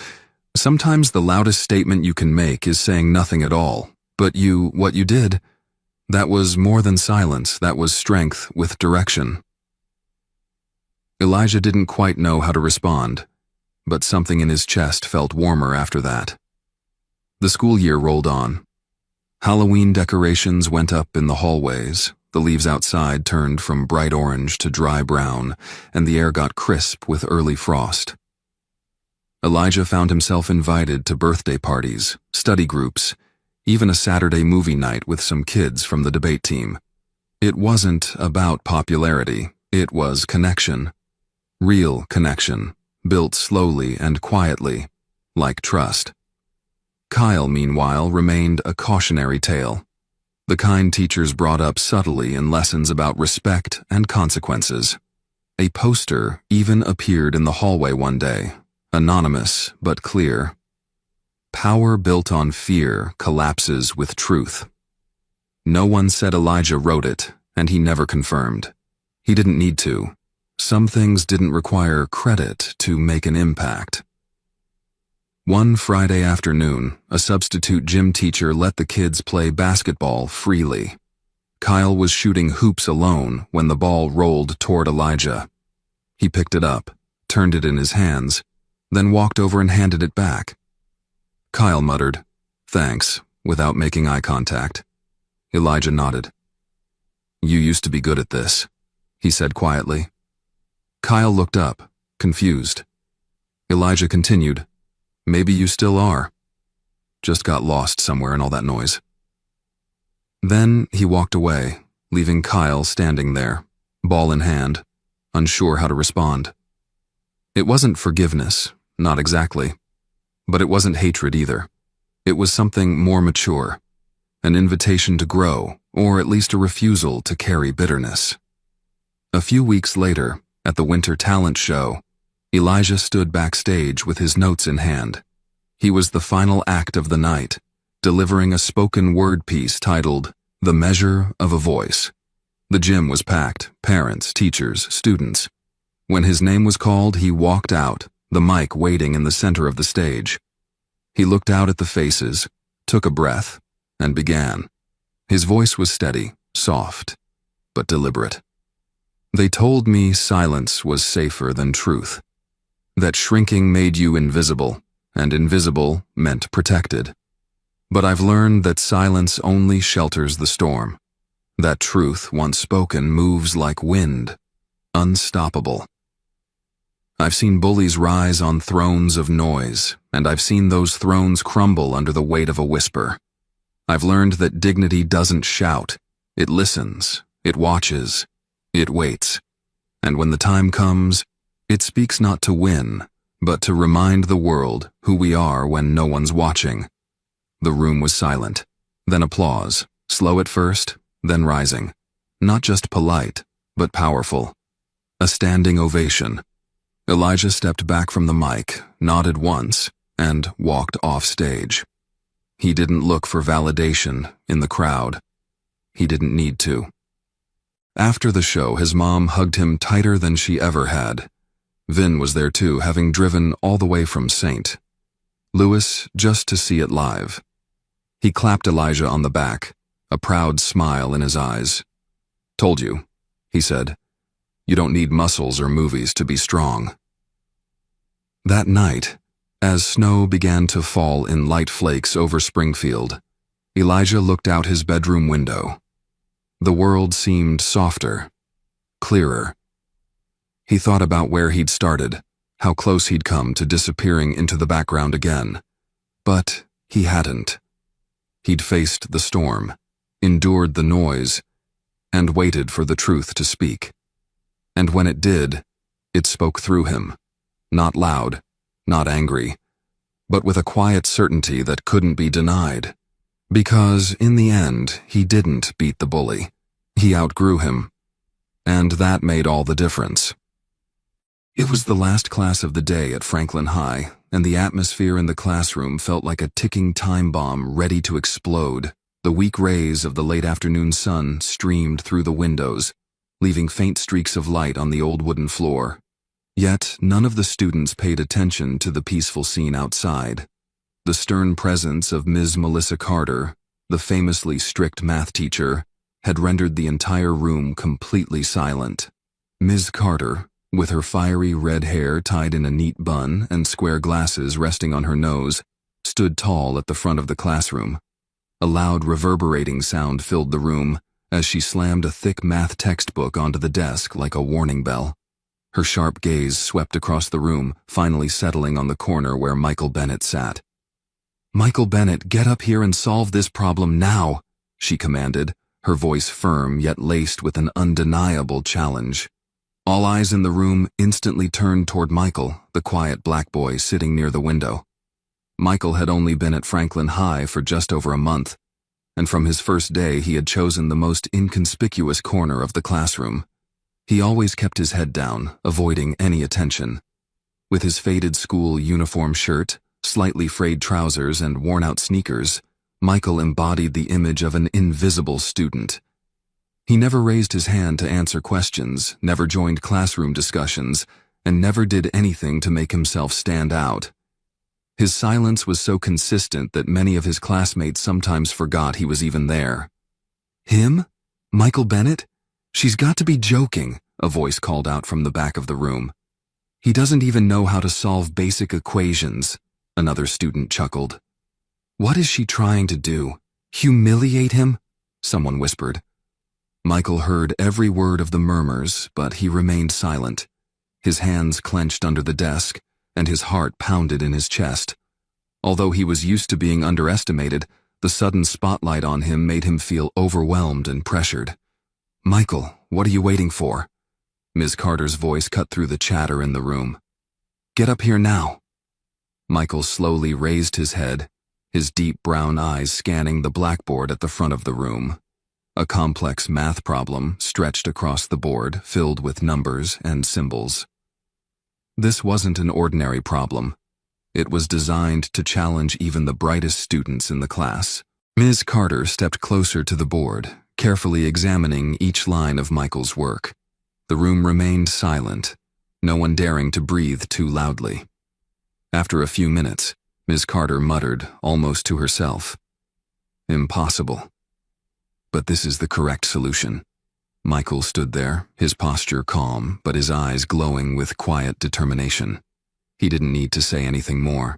sometimes the loudest statement you can make is saying nothing at all, but what you did, that was more than silence, that was strength with direction." Elijah didn't quite know how to respond, but something in his chest felt warmer after that. The school year rolled on. Halloween decorations went up in the hallways, the leaves outside turned from bright orange to dry brown, and the air got crisp with early frost. Elijah found himself invited to birthday parties, study groups, even a Saturday movie night with some kids from the debate team. It wasn't about popularity, it was connection. Real connection, built slowly and quietly, like trust. Kyle, meanwhile, remained a cautionary tale. The kind teachers brought up subtly in lessons about respect and consequences. A poster even appeared in the hallway one day, anonymous but clear. "Power built on fear collapses with truth." No one said Elijah wrote it, and he never confirmed. He didn't need to. some things didn't require credit to make an impact. One Friday afternoon, a substitute gym teacher let the kids play basketball freely. Kyle was shooting hoops alone when the ball rolled toward Elijah. He picked it up, turned it in his hands, then walked over and handed it back. Kyle muttered, "Thanks," without making eye contact. Elijah nodded. "You used to be good at this," he said quietly. Kyle looked up, confused. Elijah continued, "Maybe you still are. Just got lost somewhere in all that noise." Then he walked away, leaving Kyle standing there, ball in hand, unsure how to respond. It wasn't forgiveness, not exactly. But it wasn't hatred either. It was something more mature, an invitation to grow, or at least a refusal to carry bitterness. A few weeks later, at the Winter Talent Show, Elijah stood backstage with his notes in hand. He was the final act of the night, delivering a spoken word piece titled "The Measure of a Voice." The gym was packed, parents, teachers, students. When his name was called, he walked out, the mic waiting in the center of the stage. He looked out at the faces, took a breath, and began. His voice was steady, soft, but deliberate. "They told me silence was safer than truth, that shrinking made you invisible, and invisible meant protected. But I've learned that silence only shelters the storm, that truth, once spoken, moves like wind, unstoppable. I've seen bullies rise on thrones of noise, and I've seen those thrones crumble under the weight of a whisper. I've learned that dignity doesn't shout, it listens, it watches, it waits. And when the time comes, it speaks not to win, but to remind the world who we are when no one's watching." The room was silent, then applause, slow at first, then rising. Not just polite, but powerful. A standing ovation. Elijah stepped back from the mic, nodded once, and walked off stage. He didn't look for validation in the crowd. He didn't need to. After the show, his mom hugged him tighter than she ever had. Vin was there too, having driven all the way from St. Louis just to see it live. He clapped Elijah on the back, a proud smile in his eyes. "Told you," he said. "You don't need muscles or movies to be strong." That night, as snow began to fall in light flakes over Springfield, Elijah looked out his bedroom window. The world seemed softer, clearer. He thought about where he'd started, how close he'd come to disappearing into the background again. But he hadn't. He'd faced the storm, endured the noise, and waited for the truth to speak. And when it did, it spoke through him, not loud, not angry, but with a quiet certainty that couldn't be denied. Because, in the end, he didn't beat the bully. He outgrew him. And that made all the difference. It was the last class of the day at Franklin High, and the atmosphere in the classroom felt like a ticking time bomb ready to explode. The weak rays of the late afternoon sun streamed through the windows, leaving faint streaks of light on the old wooden floor. Yet none of the students paid attention to the peaceful scene outside. The stern presence of Ms. Melissa Carter, the famously strict math teacher, had rendered the entire room completely silent. Ms. Carter, with her fiery red hair tied in a neat bun and square glasses resting on her nose, stood tall at the front of the classroom. A loud reverberating sound filled the room as she slammed a thick math textbook onto the desk like a warning bell. Her sharp gaze swept across the room, finally settling on the corner where Michael Bennett sat. "Michael Bennett, get up here and solve this problem now," she commanded, her voice firm yet laced with an undeniable challenge. All eyes in the room instantly turned toward Michael, the quiet black boy sitting near the window. Michael had only been at Franklin High for just over a month, and from his first day he had chosen the most inconspicuous corner of the classroom. He always kept his head down, avoiding any attention. With his faded school uniform shirt, slightly frayed trousers, and worn-out sneakers, Michael embodied the image of an invisible student. He never raised his hand to answer questions, never joined classroom discussions, and never did anything to make himself stand out. His silence was so consistent that many of his classmates sometimes forgot he was even there. "Him? Michael Bennett? She's got to be joking," a voice called out from the back of the room. "He doesn't even know how to solve basic equations," another student chuckled. "What is she trying to do? Humiliate him?" someone whispered. Michael heard every word of the murmurs, but he remained silent. His hands clenched under the desk, and his heart pounded in his chest. Although he was used to being underestimated, the sudden spotlight on him made him feel overwhelmed and pressured. "Michael, what are you waiting for?" Ms. Carter's voice cut through the chatter in the room. "Get up here now." Michael slowly raised his head, his deep brown eyes scanning the blackboard at the front of the room. A complex math problem stretched across the board, filled with numbers and symbols. This wasn't an ordinary problem. It was designed to challenge even the brightest students in the class. Ms. Carter stepped closer to the board, carefully examining each line of Michael's work. The room remained silent, no one daring to breathe too loudly. After a few minutes, Ms. Carter muttered, almost to herself, "Impossible. But this is the correct solution." Michael stood there, his posture calm, but his eyes glowing with quiet determination. He didn't need to say anything more.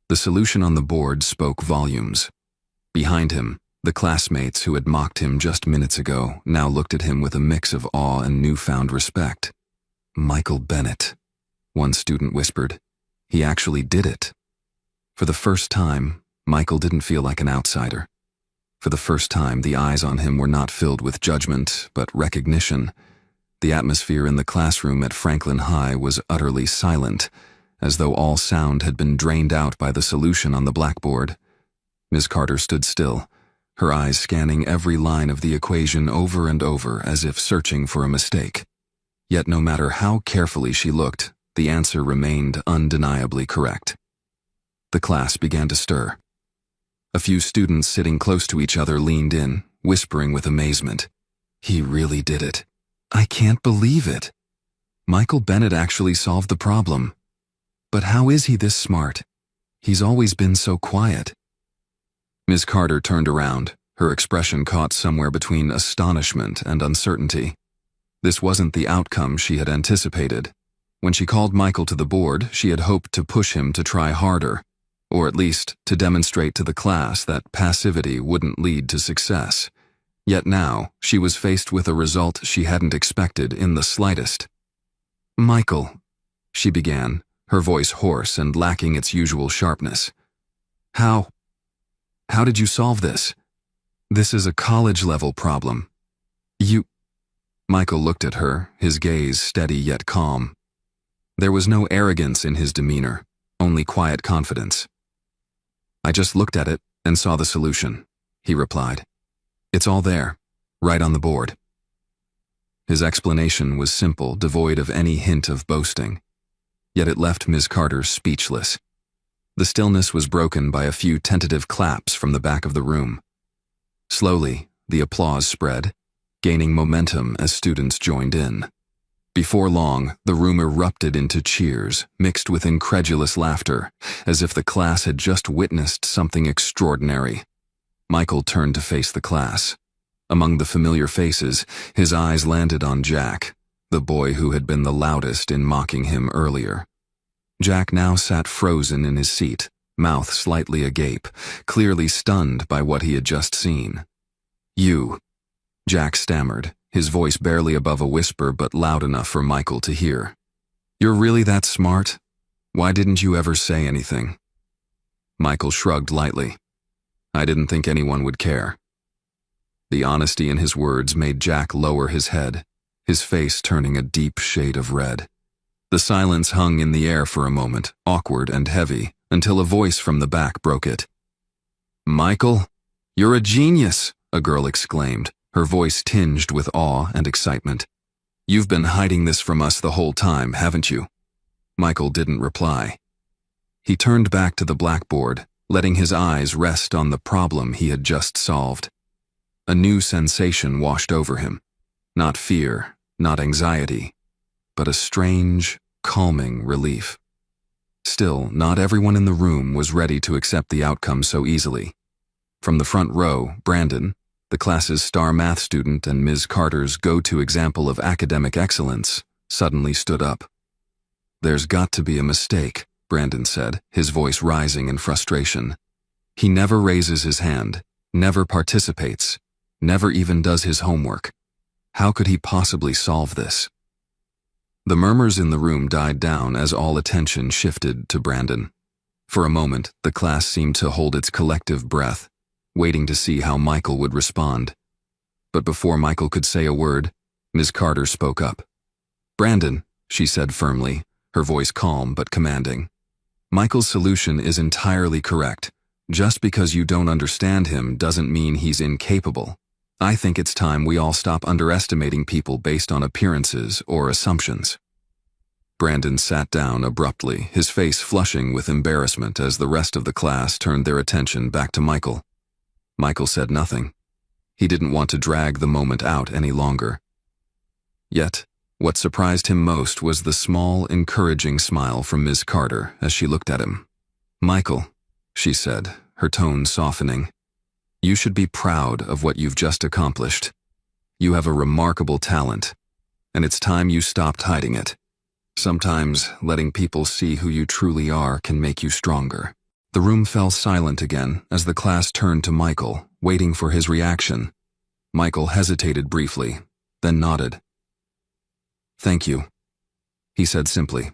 The solution on the board spoke volumes. Behind him, the classmates who had mocked him just minutes ago now looked at him with a mix of awe and newfound respect. "Michael Bennett," one student whispered. "He actually did it." For the first time, Michael didn't feel like an outsider. For the first time, the eyes on him were not filled with judgment, but recognition. The atmosphere in the classroom at Franklin High was utterly silent, as though all sound had been drained out by the solution on the blackboard. Ms. Carter stood still, her eyes scanning every line of the equation over and over as if searching for a mistake. Yet no matter how carefully she looked, the answer remained undeniably correct. The class began to stir. A few students sitting close to each other leaned in, whispering with amazement. "He really did it. I can't believe it. Michael Bennett actually solved the problem. But how is he this smart? He's always been so quiet." Ms. Carter turned around, her expression caught somewhere between astonishment and uncertainty. This wasn't the outcome she had anticipated. When she called Michael to the board, she had hoped to push him to try harder, or at least to demonstrate to the class that passivity wouldn't lead to success. Yet now, she was faced with a result she hadn't expected in the slightest. "Michael," she began, her voice hoarse and lacking its usual sharpness. How did you solve this? This is a college-level problem. Michael looked at her, his gaze steady yet calm. There was no arrogance in his demeanor, only quiet confidence. "I just looked at it and saw the solution," he replied. "It's all there, right on the board." His explanation was simple, devoid of any hint of boasting. Yet it left Ms. Carter speechless. The stillness was broken by a few tentative claps from the back of the room. Slowly, the applause spread, gaining momentum as students joined in. Before long, the room erupted into cheers, mixed with incredulous laughter, as if the class had just witnessed something extraordinary. Michael turned to face the class. Among the familiar faces, his eyes landed on Jack, the boy who had been the loudest in mocking him earlier. Jack now sat frozen in his seat, mouth slightly agape, clearly stunned by what he had just seen. "You," Jack stammered, his voice barely above a whisper but loud enough for Michael to hear. "You're really that smart? Why didn't you ever say anything?" Michael shrugged lightly. "I didn't think anyone would care." The honesty in his words made Jack lower his head, his face turning a deep shade of red. The silence hung in the air for a moment, awkward and heavy, until a voice from the back broke it. "Michael, you're a genius," a girl exclaimed, her voice tinged with awe and excitement. "You've been hiding this from us the whole time, haven't you?" Michael didn't reply. He turned back to the blackboard, letting his eyes rest on the problem he had just solved. A new sensation washed over him, Not fear, not anxiety, but a strange, calming relief. Still, not everyone in the room was ready to accept the outcome so easily. From the front row, Brandon, the class's star math student and Ms. Carter's go-to example of academic excellence, suddenly stood up. "There's got to be a mistake," Brandon said, his voice rising in frustration. "He never raises his hand, never participates, never even does his homework. How could he possibly solve this?" The murmurs in the room died down as all attention shifted to Brandon. For a moment, the class seemed to hold its collective breath, waiting to see how Michael would respond. But before Michael could say a word, Ms. Carter spoke up. "Brandon," she said firmly, her voice calm but commanding, "Michael's solution is entirely correct. Just because you don't understand him doesn't mean he's incapable. I think it's time we all stop underestimating people based on appearances or assumptions." Brandon sat down abruptly, his face flushing with embarrassment as the rest of the class turned their attention back to Michael. Michael said nothing. He didn't want to drag the moment out any longer. Yet, what surprised him most was the small, encouraging smile from Ms. Carter as she looked at him. "Michael," she said, her tone softening, "you should be proud of what you've just accomplished. You have a remarkable talent, and it's time you stopped hiding it. Sometimes, letting people see who you truly are can make you stronger." The room fell silent again as the class turned to Michael, waiting for his reaction. Michael hesitated briefly, then nodded. "Thank you," he said simply.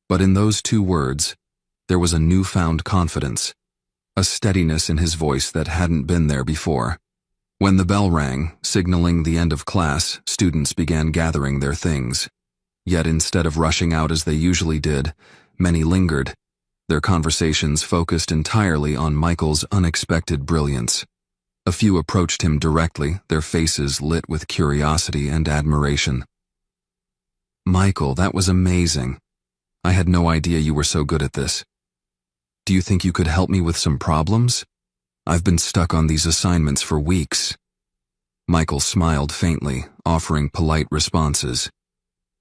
But in those two words, there was a newfound confidence, a steadiness in his voice that hadn't been there before. When the bell rang, signaling the end of class, students began gathering their things. Yet instead of rushing out as they usually did, many lingered, their conversations focused entirely on Michael's unexpected brilliance. A few approached him directly, their faces lit with curiosity and admiration. "Michael, that was amazing. I had no idea you were so good at this. Do you think you could help me with some problems? I've been stuck on these assignments for weeks." Michael smiled faintly, offering polite responses.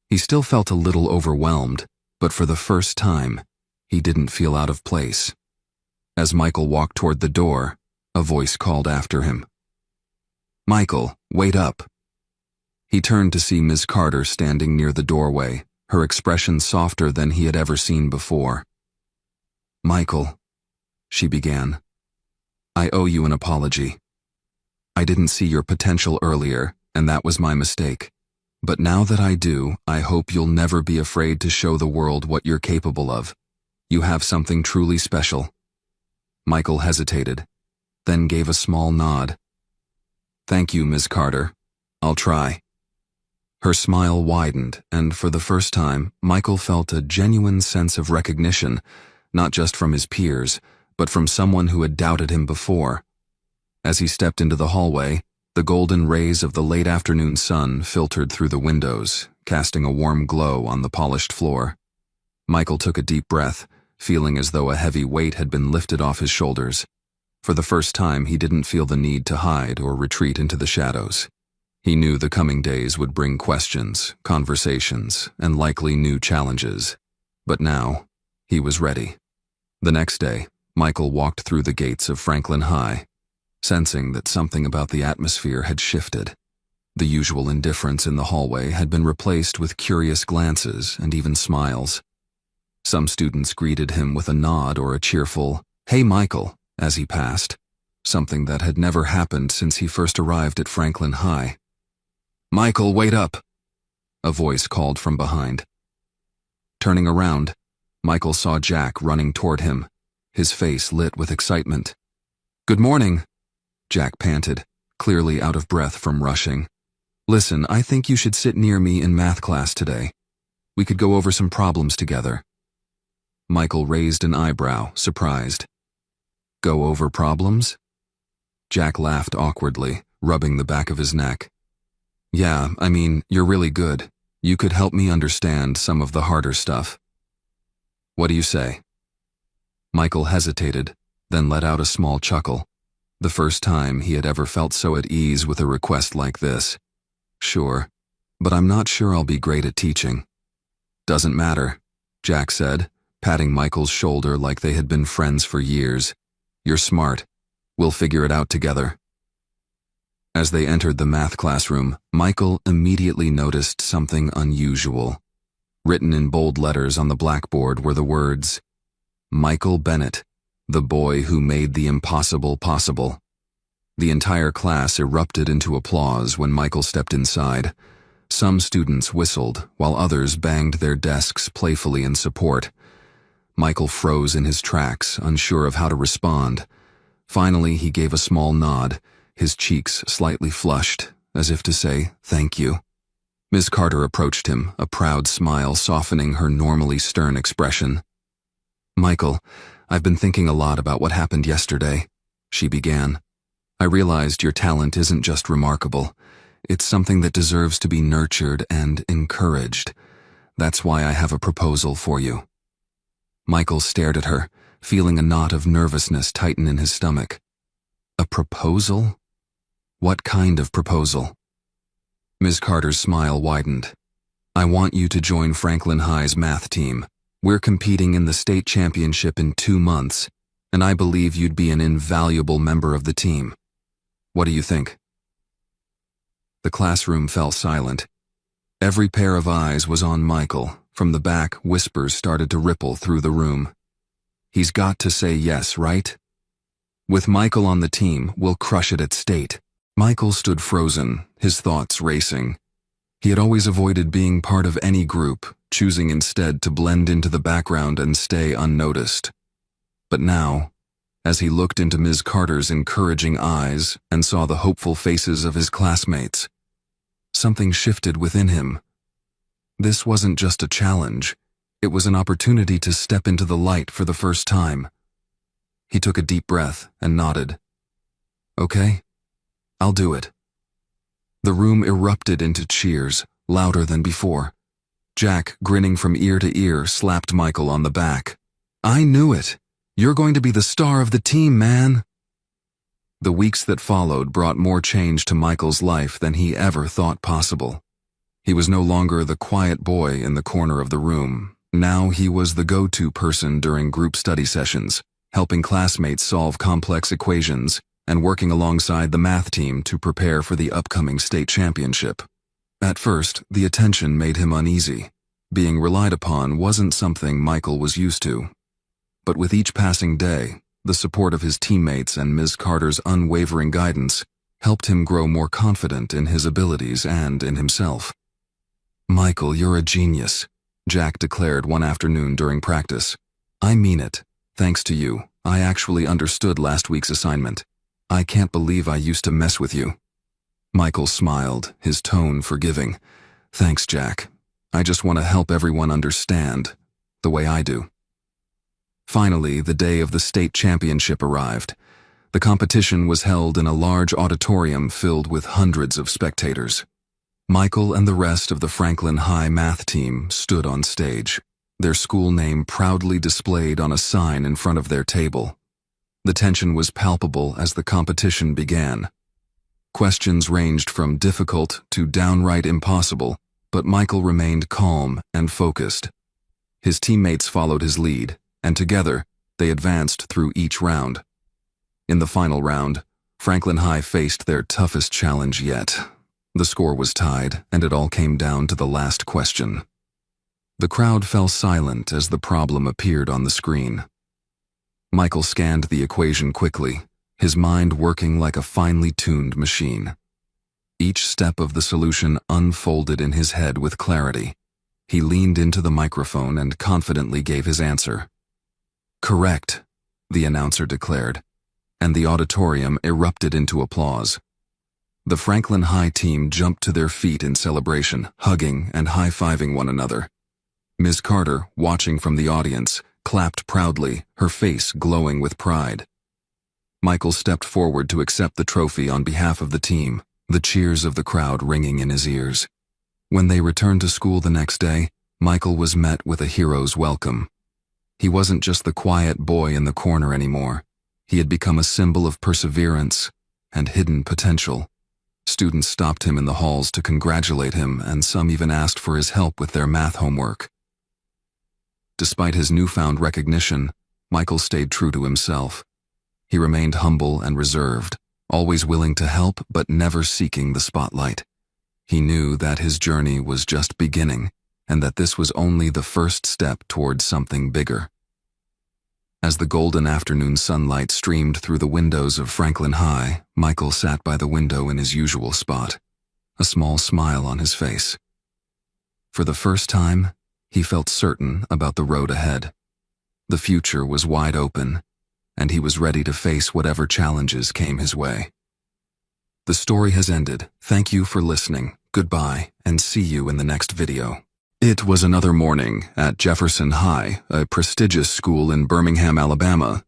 He still felt a little overwhelmed, but for the first time, he didn't feel out of place. As Michael walked toward the door, a voice called after him. "Michael, wait up." He turned to see Ms. Carter standing near the doorway, her expression softer than he had ever seen before. "Michael," she began, "I owe you an apology. I didn't see your potential earlier, and that was my mistake. But now that I do, I hope you'll never be afraid to show the world what you're capable of. You have something truly special." Michael hesitated, then gave a small nod. "Thank you, Ms. Carter. I'll try." Her smile widened, and for the first time, Michael felt a genuine sense of recognition, not just from his peers, but from someone who had doubted him before. As he stepped into the hallway, the golden rays of the late afternoon sun filtered through the windows, casting a warm glow on the polished floor. Michael took a deep breath, feeling as though a heavy weight had been lifted off his shoulders. For the first time, he didn't feel the need to hide or retreat into the shadows. He knew the coming days would bring questions, conversations, and likely new challenges. But now, he was ready. The next day, Michael walked through the gates of Franklin High, sensing that something about the atmosphere had shifted. The usual indifference in the hallway had been replaced with curious glances and even smiles. Some students greeted him with a nod or a cheerful, "Hey, Michael," as he passed, something that had never happened since he first arrived at Franklin High. "Michael, wait up," a voice called from behind. Turning around, Michael saw Jack running toward him, his face lit with excitement. "Good morning," Jack panted, clearly out of breath from rushing. "Listen, I think you should sit near me in math class today. We could go over some problems together." Michael raised an eyebrow, surprised. "Go over problems?" Jack laughed awkwardly, rubbing the back of his neck. "Yeah, I mean, you're really good. You could help me understand some of the harder stuff." "What do you say?" Michael hesitated, then let out a small chuckle, the first time he had ever felt so at ease with a request like this. Sure, but I'm not sure I'll be great at teaching. Doesn't matter, Jack said, patting Michael's shoulder like they had been friends for years. You're smart. We'll figure it out together. As they entered the math classroom, Michael immediately noticed something unusual. Written in bold letters on the blackboard were the words, Michael Bennett, the boy who made the impossible possible. The entire class erupted into applause when Michael stepped inside. Some students whistled, while others banged their desks playfully in support. Michael froze in his tracks, unsure of how to respond. Finally, he gave a small nod, his cheeks slightly flushed, as if to say, thank you. Ms. Carter approached him, a proud smile softening her normally stern expression. Michael, I've been thinking a lot about what happened yesterday, she began. I realized your talent isn't just remarkable. It's something that deserves to be nurtured and encouraged. That's why I have a proposal for you. Michael stared at her, feeling a knot of nervousness tighten in his stomach. A proposal? What kind of proposal? Ms. Carter's smile widened. I want you to join Franklin High's math team. We're competing in the state championship in 2 months, and I believe you'd be an invaluable member of the team. What do you think? The classroom fell silent. Every pair of eyes was on Michael. From the back, whispers started to ripple through the room. He's got to say yes, right? With Michael on the team, we'll crush it at state. Michael stood frozen, his thoughts racing. He had always avoided being part of any group, choosing instead to blend into the background and stay unnoticed. But now, as he looked into Ms. Carter's encouraging eyes and saw the hopeful faces of his classmates, something shifted within him. This wasn't just a challenge, it was an opportunity to step into the light for the first time. He took a deep breath and nodded. Okay, I'll do it. The room erupted into cheers, louder than before. Jack, grinning from ear to ear, slapped Michael on the back. I knew it. You're going to be the star of the team, man. The weeks that followed brought more change to Michael's life than he ever thought possible. He was no longer the quiet boy in the corner of the room. Now he was the go-to person during group study sessions, helping classmates solve complex equations and working alongside the math team to prepare for the upcoming state championship. At first, the attention made him uneasy. Being relied upon wasn't something Michael was used to. But with each passing day, the support of his teammates and Ms. Carter's unwavering guidance helped him grow more confident in his abilities and in himself. Michael, you're a genius, Jack declared one afternoon during practice. I mean it. Thanks to you, I actually understood last week's assignment. I can't believe I used to mess with you. Michael smiled, his tone forgiving. Thanks, Jack. I just want to help everyone understand, the way I do. Finally, the day of the state championship arrived. The competition was held in a large auditorium filled with hundreds of spectators. Michael and the rest of the Franklin High math team stood on stage, their school name proudly displayed on a sign in front of their table. The tension was palpable as the competition began. Questions ranged from difficult to downright impossible, but Michael remained calm and focused. His teammates followed his lead, and together, they advanced through each round. In the final round, Franklin High faced their toughest challenge yet. The score was tied, and it all came down to the last question. The crowd fell silent as the problem appeared on the screen. Michael scanned the equation quickly, his mind working like a finely tuned machine. Each step of the solution unfolded in his head with clarity. He leaned into the microphone and confidently gave his answer. Correct, the announcer declared, and the auditorium erupted into applause. The Franklin High team jumped to their feet in celebration, hugging and high-fiving one another. Ms. Carter, watching from the audience, clapped proudly, her face glowing with pride. Michael stepped forward to accept the trophy on behalf of the team, the cheers of the crowd ringing in his ears. When they returned to school the next day, Michael was met with a hero's welcome. He wasn't just the quiet boy in the corner anymore. He had become a symbol of perseverance and hidden potential. Students stopped him in the halls to congratulate him, and some even asked for his help with their math homework. Despite his newfound recognition, Michael stayed true to himself. He remained humble and reserved, always willing to help but never seeking the spotlight. He knew that his journey was just beginning, and that this was only the first step towards something bigger. As the golden afternoon sunlight streamed through the windows of Franklin High, Michael sat by the window in his usual spot, a small smile on his face. For the first time, he felt certain about the road ahead. The future was wide open, and he was ready to face whatever challenges came his way. The story has ended. Thank you for listening. Goodbye, and see you in the next video. It was another morning at Jefferson High, a prestigious school in Birmingham, Alabama.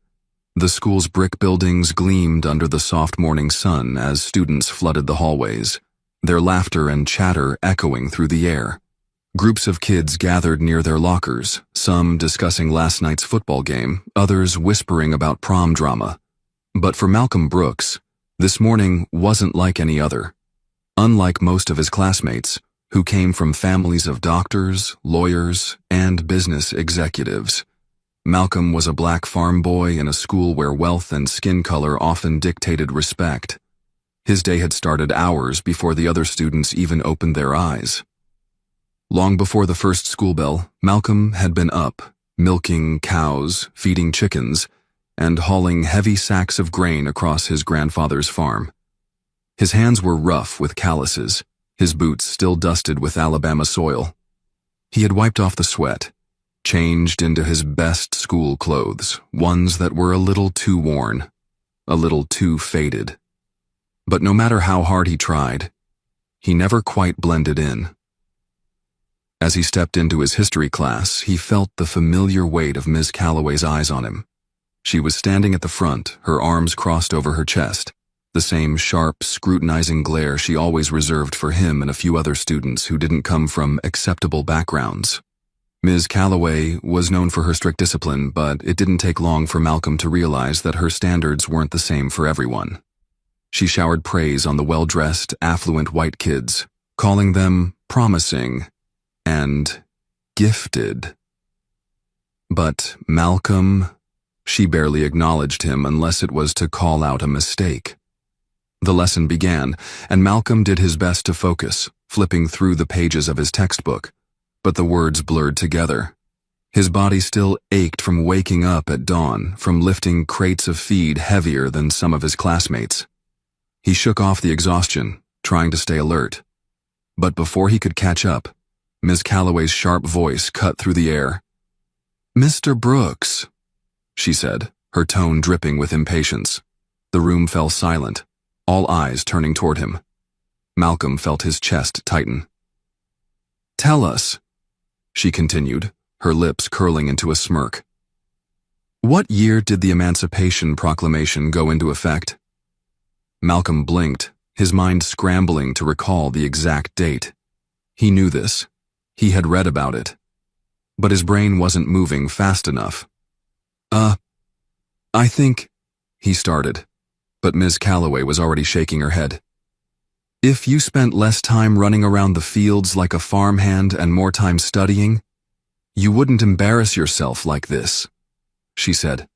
The school's brick buildings gleamed under the soft morning sun as students flooded the hallways, their laughter and chatter echoing through the air. Groups of kids gathered near their lockers, some discussing last night's football game, others whispering about prom drama. But for Malcolm Brooks, this morning wasn't like any other. Unlike most of his classmates, who came from families of doctors, lawyers, and business executives, Malcolm was a black farm boy in a school where wealth and skin color often dictated respect. His day had started hours before the other students even opened their eyes. Long before the first school bell, Malcolm had been up, milking cows, feeding chickens, and hauling heavy sacks of grain across his grandfather's farm. His hands were rough with calluses, his boots still dusted with Alabama soil. He had wiped off the sweat, changed into his best school clothes, ones that were a little too worn, a little too faded. But no matter how hard he tried, he never quite blended in. As he stepped into his history class, he felt the familiar weight of Ms. Calloway's eyes on him. She was standing at the front, her arms crossed over her chest, the same sharp, scrutinizing glare she always reserved for him and a few other students who didn't come from acceptable backgrounds. Ms. Calloway was known for her strict discipline, but it didn't take long for Malcolm to realize that her standards weren't the same for everyone. She showered praise on the well-dressed, affluent white kids, calling them promising and gifted. But Malcolm, she barely acknowledged him unless it was to call out a mistake. The lesson began, and Malcolm did his best to focus, flipping through the pages of his textbook, but the words blurred together. His body still ached from waking up at dawn, from lifting crates of feed heavier than some of his classmates. He shook off the exhaustion, trying to stay alert. But before he could catch up, Ms. Calloway's sharp voice cut through the air. "Mr. Brooks," she said, her tone dripping with impatience. The room fell silent, all eyes turning toward him. Malcolm felt his chest tighten. "Tell us," she continued, her lips curling into a smirk. "What year did the Emancipation Proclamation go into effect?" Malcolm blinked, his mind scrambling to recall the exact date. He knew this. He had read about it. But his brain wasn't moving fast enough. I think," he started, but Ms. Calloway was already shaking her head. "If you spent less time running around the fields like a farmhand and more time studying, you wouldn't embarrass yourself like this," she said.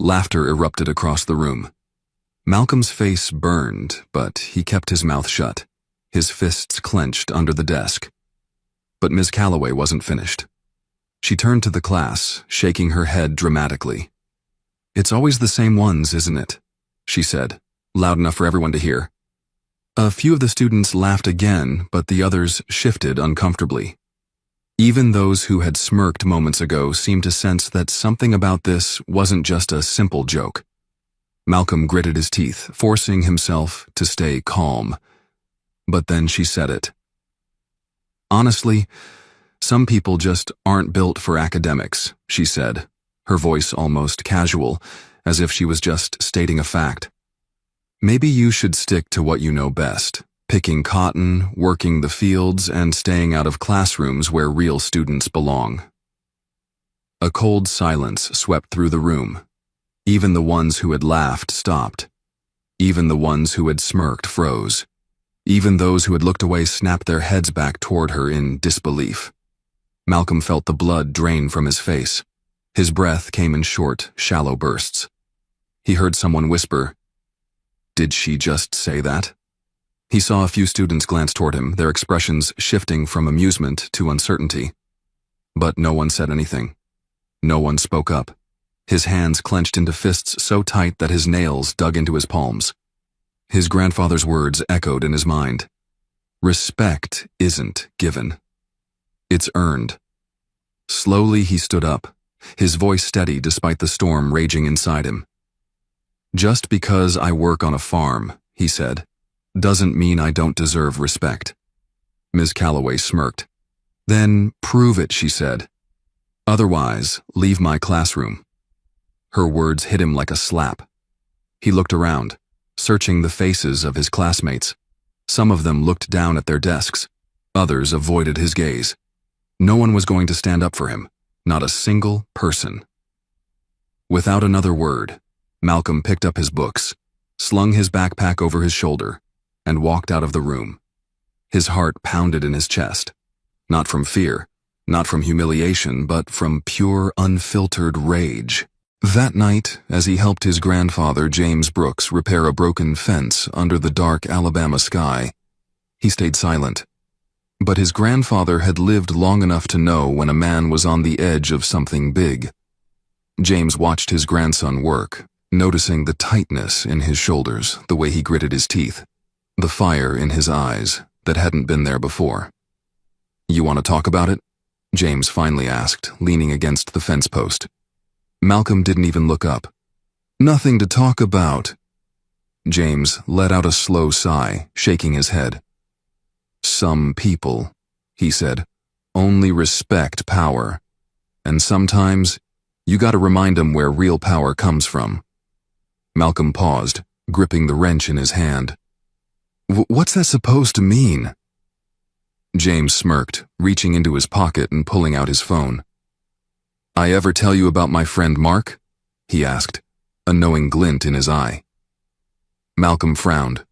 Laughter erupted across the room. Malcolm's face burned, but he kept his mouth shut, his fists clenched under the desk. But Ms. Calloway wasn't finished. She turned to the class, shaking her head dramatically. "It's always the same ones, isn't it?" she said, loud enough for everyone to hear. A few of the students laughed again, but the others shifted uncomfortably. Even those who had smirked moments ago seemed to sense that something about this wasn't just a simple joke. Malcolm gritted his teeth, forcing himself to stay calm. But then she said it. "Honestly, some people just aren't built for academics," she said, her voice almost casual, as if she was just stating a fact. "Maybe you should stick to what you know best, picking cotton, working the fields, and staying out of classrooms where real students belong." A cold silence swept through the room. Even the ones who had laughed stopped. Even the ones who had smirked froze. Even those who had looked away snapped their heads back toward her in disbelief. Malcolm felt the blood drain from his face. His breath came in short, shallow bursts. He heard someone whisper, "Did she just say that?" He saw a few students glance toward him, their expressions shifting from amusement to uncertainty. But no one said anything. No one spoke up. His hands clenched into fists so tight that his nails dug into his palms. His grandfather's words echoed in his mind. Respect isn't given. It's earned. Slowly he stood up, his voice steady despite the storm raging inside him. "Just because I work on a farm," he said, "doesn't mean I don't deserve respect." Ms. Calloway smirked. "Then prove it," she said. "Otherwise, leave my classroom." Her words hit him like a slap. He looked around, searching the faces of his classmates. Some of them looked down at their desks. Others avoided his gaze. No one was going to stand up for him, not a single person. Without another word, Malcolm picked up his books, slung his backpack over his shoulder, and walked out of the room. His heart pounded in his chest, not from fear, not from humiliation, but from pure, unfiltered rage. That night, as he helped his grandfather, James Brooks, repair a broken fence under the dark Alabama sky, he stayed silent. But his grandfather had lived long enough to know when a man was on the edge of something big. James watched his grandson work, noticing the tightness in his shoulders, the way he gritted his teeth, the fire in his eyes that hadn't been there before. "You want to talk about it?" James finally asked, leaning against the fence post. Malcolm didn't even look up. "Nothing to talk about." James let out a slow sigh, shaking his head. "Some people," he said, "only respect power. And sometimes, you gotta remind 'em where real power comes from." Malcolm paused, gripping the wrench in his hand. What's that supposed to mean?" James smirked, reaching into his pocket and pulling out his phone. "I ever tell you about my friend Mark?" he asked, a knowing glint in his eye. Malcolm frowned.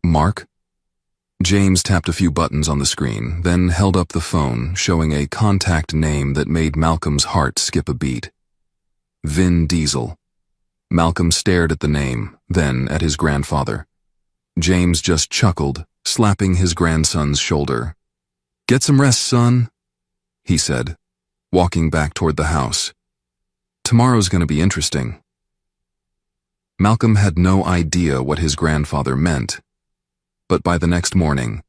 "Mark?" James tapped a few buttons on the screen, then held up the phone, showing a contact name that made Malcolm's heart skip a beat. Vin Diesel. Malcolm stared at the name, then at his grandfather. James just chuckled, slapping his grandson's shoulder. "Get some rest, son," he said, walking back toward the house. "Tomorrow's going to be interesting." Malcolm had no idea what his grandfather meant. But by the next morning,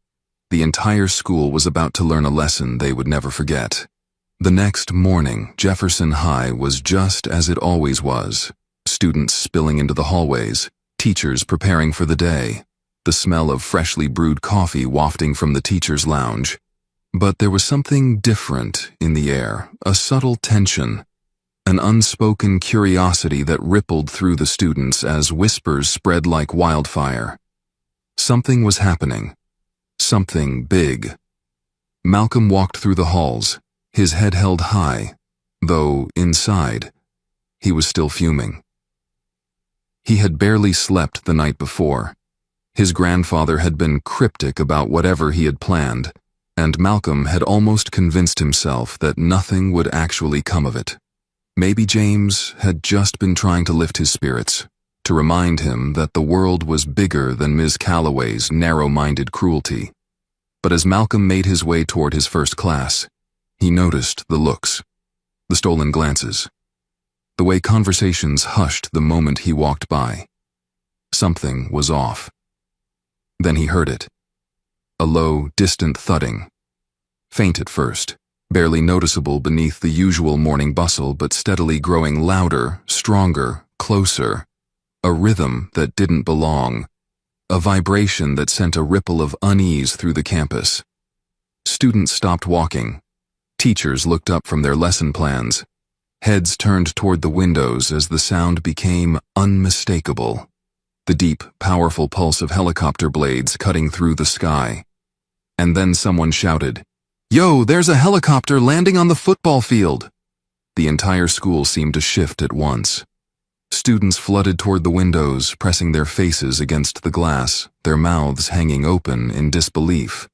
the entire school was about to learn a lesson they would never forget. The next morning, Jefferson High was just as it always was. Students spilling into the hallways, teachers preparing for the day, the smell of freshly brewed coffee wafting from the teacher's lounge. But there was something different in the air, a subtle tension, an unspoken curiosity that rippled through the students as whispers spread like wildfire. Something was happening. Something big. Malcolm walked through the halls, his head held high, though inside, he was still fuming. He had barely slept the night before. His grandfather had been cryptic about whatever he had planned, and Malcolm had almost convinced himself that nothing would actually come of it. Maybe James had just been trying to lift his spirits, to remind him that the world was bigger than Ms. Calloway's narrow-minded cruelty. But as Malcolm made his way toward his first class, he noticed the looks, the stolen glances, the way conversations hushed the moment he walked by. Something was off. Then he heard it. A low, distant thudding. Faint at first, barely noticeable beneath the usual morning bustle, but steadily growing louder, stronger, closer. A rhythm that didn't belong. A vibration that sent a ripple of unease through the campus. Students stopped walking. Teachers looked up from their lesson plans. Heads turned toward the windows as the sound became unmistakable. The deep, powerful pulse of helicopter blades cutting through the sky. And then someone shouted, "Yo, there's a helicopter landing on the football field!" The entire school seemed to shift at once. Students flooded toward the windows, pressing their faces against the glass, their mouths hanging open in disbelief.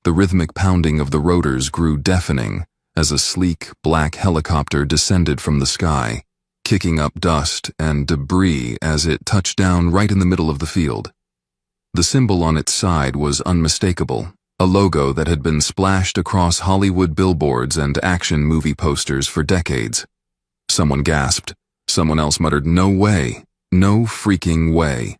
The rhythmic pounding of the rotors grew deafening as a sleek, black helicopter descended from the sky, kicking up dust and debris as it touched down right in the middle of the field. The symbol on its side was unmistakable, a logo that had been splashed across Hollywood billboards and action movie posters for decades. Someone gasped. Someone else muttered, "No way. No freaking way."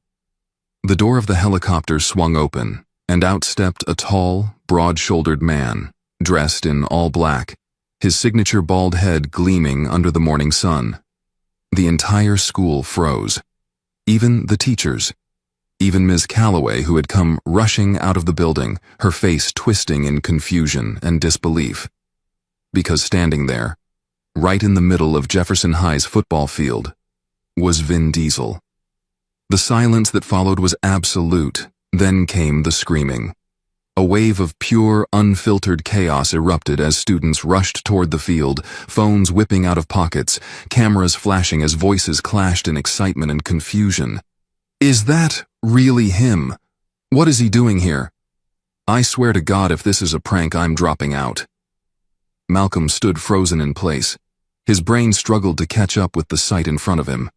The door of the helicopter swung open, and out stepped a tall, broad-shouldered man, dressed in all black, his signature bald head gleaming under the morning sun. The entire school froze. Even the teachers. Even Ms. Calloway, who had come rushing out of the building, her face twisting in confusion and disbelief. Because standing there, right in the middle of Jefferson High's football field, was Vin Diesel. The silence that followed was absolute. Then came the screaming. A wave of pure, unfiltered chaos erupted as students rushed toward the field, phones whipping out of pockets, cameras flashing as voices clashed in excitement and confusion. "Is that really him? What is he doing here? I swear to God, if this is a prank, I'm dropping out." Malcolm stood frozen in place. His brain struggled to catch up with the sight in front of him.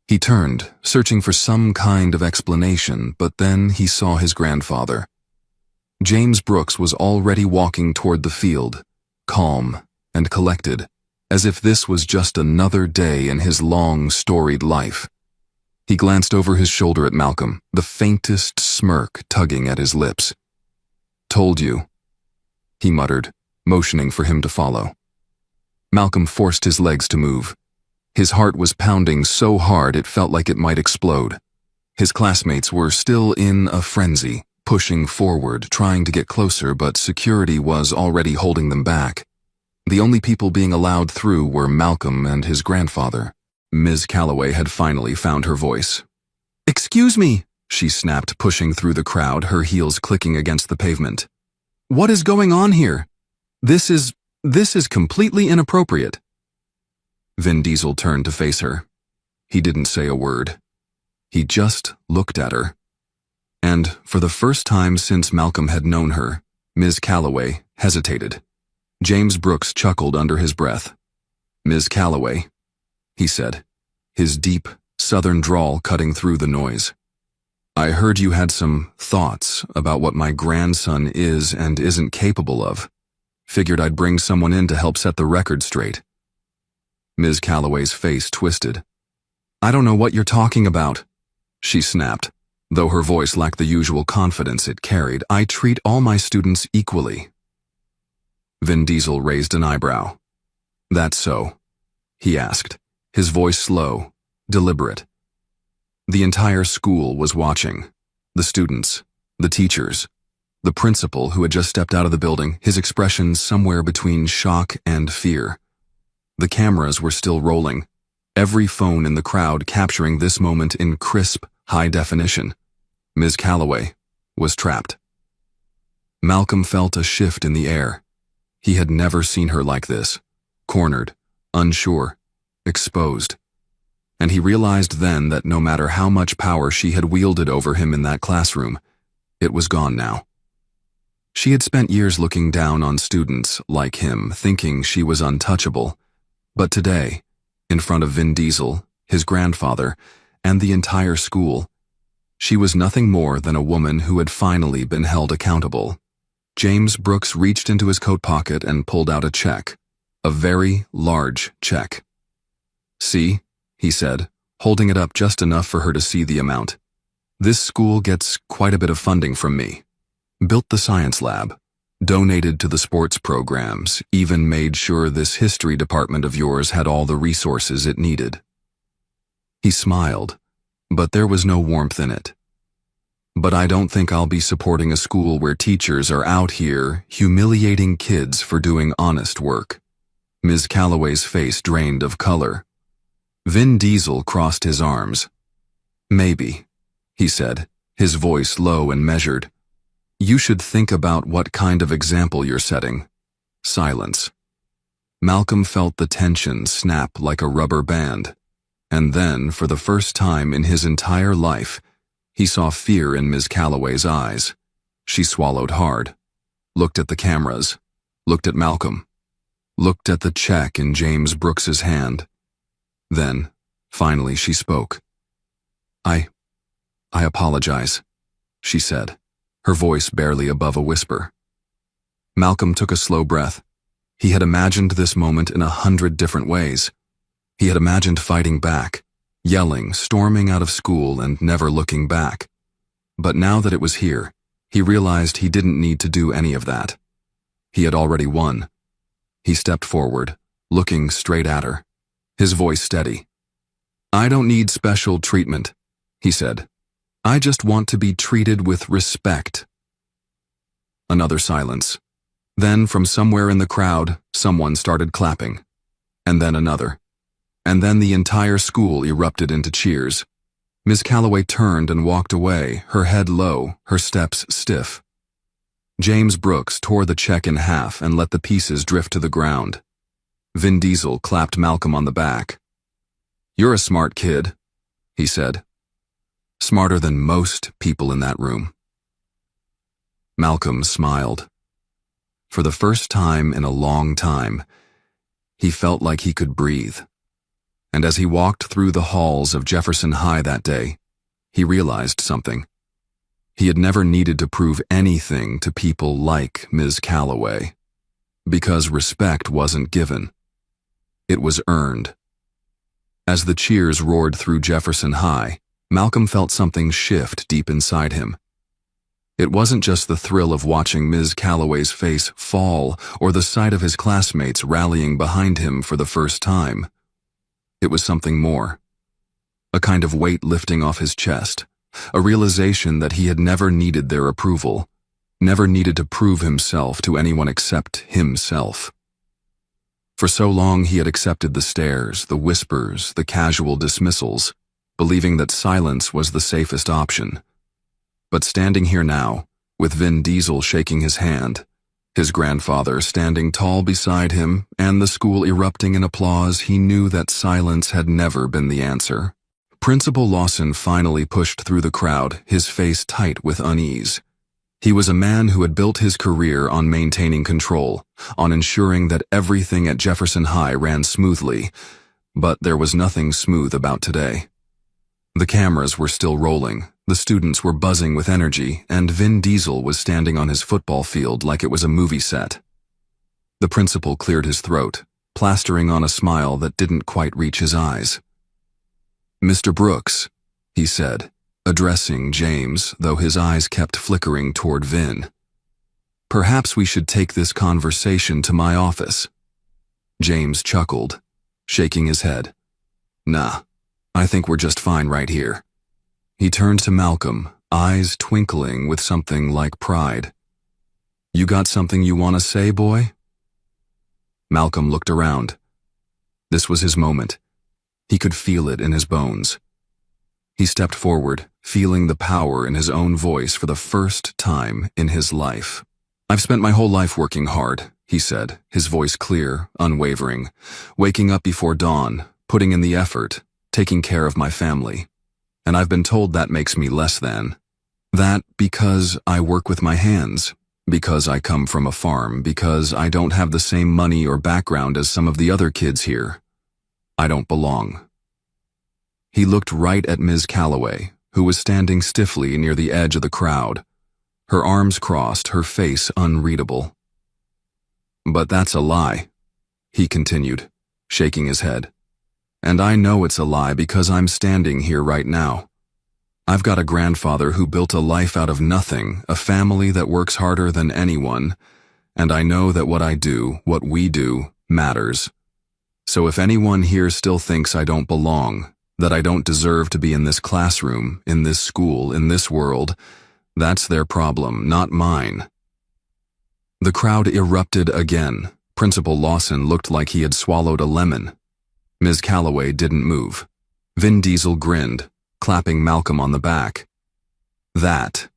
He turned, searching for some kind of explanation, but then he saw his grandfather. James Brooks was already walking toward the field, calm and collected, as if this was just another day in his long, storied life. He glanced over his shoulder at Malcolm, the faintest smirk tugging at his lips. "Told you," he muttered, motioning for him to follow. Malcolm forced his legs to move. His heart was pounding so hard it felt like it might explode. His classmates were still in a frenzy, pushing forward, trying to get closer, but security was already holding them back. The only people being allowed through were Malcolm and his grandfather. Ms. Calloway had finally found her voice. "Excuse me," she snapped, pushing through the crowd, her heels clicking against the pavement. "What is going on here? This is completely inappropriate." Vin Diesel turned to face her. He didn't say a word. He just looked at her. And for the first time since Malcolm had known her, Ms. Calloway hesitated. James Brooks chuckled under his breath. "Ms. Calloway," he said, his deep, southern drawl cutting through the noise. "I heard you had some thoughts about what my grandson is and isn't capable of. Figured I'd bring someone in to help set the record straight." Ms. Calloway's face twisted. "I don't know what you're talking about," she snapped, though her voice lacked the usual confidence it carried. "I treat all my students equally." Vin Diesel raised an eyebrow. "That's so?" he asked, his voice slow, deliberate. The entire school was watching. The students, the teachers, the principal who had just stepped out of the building, his expression somewhere between shock and fear. The cameras were still rolling, every phone in the crowd capturing this moment in crisp, high definition. Ms. Calloway was trapped. Malcolm felt a shift in the air. He had never seen her like this, cornered, unsure, exposed. And he realized then that no matter how much power she had wielded over him in that classroom, it was gone now. She had spent years looking down on students like him, thinking she was untouchable. But today, in front of Vin Diesel, his grandfather, and the entire school, she was nothing more than a woman who had finally been held accountable. James Brooks reached into his coat pocket and pulled out a check, a very large check. "See," he said, holding it up just enough for her to see the amount. "This school gets quite a bit of funding from me. Built the science lab, donated to the sports programs, even made sure this history department of yours had all the resources it needed." He smiled, but there was no warmth in it. "But I don't think I'll be supporting a school where teachers are out here humiliating kids for doing honest work." Ms. Calloway's face drained of color. Vin Diesel crossed his arms. "Maybe," he said, his voice low and measured. "You should think about what kind of example you're setting." Silence. Malcolm felt the tension snap like a rubber band. And then, for the first time in his entire life, he saw fear in Ms. Calloway's eyes. She swallowed hard, looked at the cameras, looked at Malcolm, looked at the check in James Brooks's hand. Then, finally, she spoke. I apologize, she said, her voice barely above a whisper. Malcolm took a slow breath. He had imagined this moment in 100 different ways. He had imagined fighting back, yelling, storming out of school, and never looking back. But now that it was here, he realized he didn't need to do any of that. He had already won. He stepped forward, looking straight at her, his voice steady. I don't need special treatment, he said. I just want to be treated with respect. Another silence. Then, from somewhere in the crowd, someone started clapping. And then another. And then the entire school erupted into cheers. Ms. Calloway turned and walked away, her head low, her steps stiff. James Brooks tore the check in half and let the pieces drift to the ground. Vin Diesel clapped Malcolm on the back. You're a smart kid, he said. Smarter than most people in that room. Malcolm smiled. For the first time in a long time, he felt like he could breathe. And as he walked through the halls of Jefferson High that day, he realized something. He had never needed to prove anything to people like Ms. Calloway, because respect wasn't given. It was earned. As the cheers roared through Jefferson High, Malcolm felt something shift deep inside him. It wasn't just the thrill of watching Ms. Calloway's face fall or the sight of his classmates rallying behind him for the first time. It was something more. A kind of weight lifting off his chest, a realization that he had never needed their approval, never needed to prove himself to anyone except himself. For so long he had accepted the stares, the whispers, the casual dismissals, believing that silence was the safest option. But standing here now, with Vin Diesel shaking his hand, his grandfather standing tall beside him, and the school erupting in applause, he knew that silence had never been the answer. Principal Lawson finally pushed through the crowd, his face tight with unease. He was a man who had built his career on maintaining control, on ensuring that everything at Jefferson High ran smoothly, but there was nothing smooth about today. The cameras were still rolling, the students were buzzing with energy, and Vin Diesel was standing on his football field like it was a movie set. The principal cleared his throat, plastering on a smile that didn't quite reach his eyes. Mr. Brooks, he said, addressing James, though his eyes kept flickering toward Vin. Perhaps we should take this conversation to my office. James chuckled, shaking his head. Nah, I think we're just fine right here. He turned to Malcolm, eyes twinkling with something like pride. You got something you want to say, boy? Malcolm looked around. This was his moment. He could feel it in his bones. He stepped forward, feeling the power in his own voice for the first time in his life. I've spent my whole life working hard, he said, his voice clear, unwavering, waking up before dawn, putting in the effort, taking care of my family. And I've been told that makes me less than. That because I work with my hands, because I come from a farm, because I don't have the same money or background as some of the other kids here. I don't belong. He looked right at Ms. Calloway, who was standing stiffly near the edge of the crowd, her arms crossed, her face unreadable. But that's a lie, he continued, shaking his head. And I know it's a lie because I'm standing here right now. I've got a grandfather who built a life out of nothing, a family that works harder than anyone, and I know that what I do, what we do, matters. So if anyone here still thinks I don't belong, that I don't deserve to be in this classroom, in this school, in this world, that's their problem, not mine. The crowd erupted again. Principal Lawson looked like he had swallowed a lemon. Ms. Calloway didn't move. Vin Diesel grinned, clapping Malcolm on the back. That,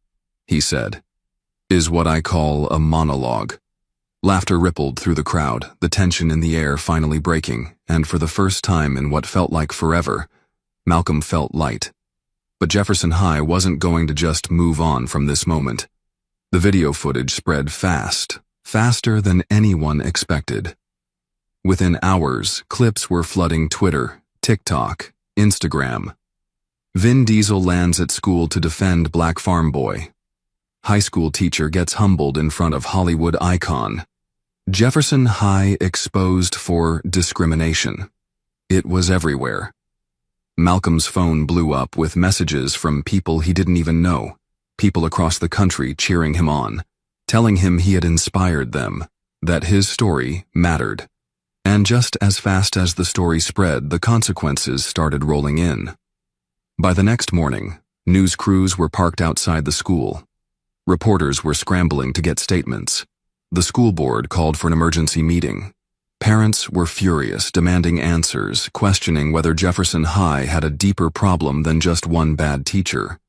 he said, is what I call a monologue. Laughter rippled through the crowd, the tension in the air finally breaking, and for the first time in what felt like forever, Malcolm felt light. But Jefferson High wasn't going to just move on from this moment. The video footage spread fast, faster than anyone expected. Within hours, clips were flooding Twitter, TikTok, Instagram. Vin Diesel lands at school to defend Black Farm Boy. High school teacher gets humbled in front of Hollywood icon. Jefferson High exposed for discrimination. It was everywhere. Malcolm's phone blew up with messages from people he didn't even know, people across the country cheering him on, telling him he had inspired them, that his story mattered. And just as fast as the story spread, the consequences started rolling in. By the next morning, news crews were parked outside the school. Reporters were scrambling to get statements. The school board called for an emergency meeting. Parents were furious, demanding answers, questioning whether Jefferson High had a deeper problem than just one bad teacher.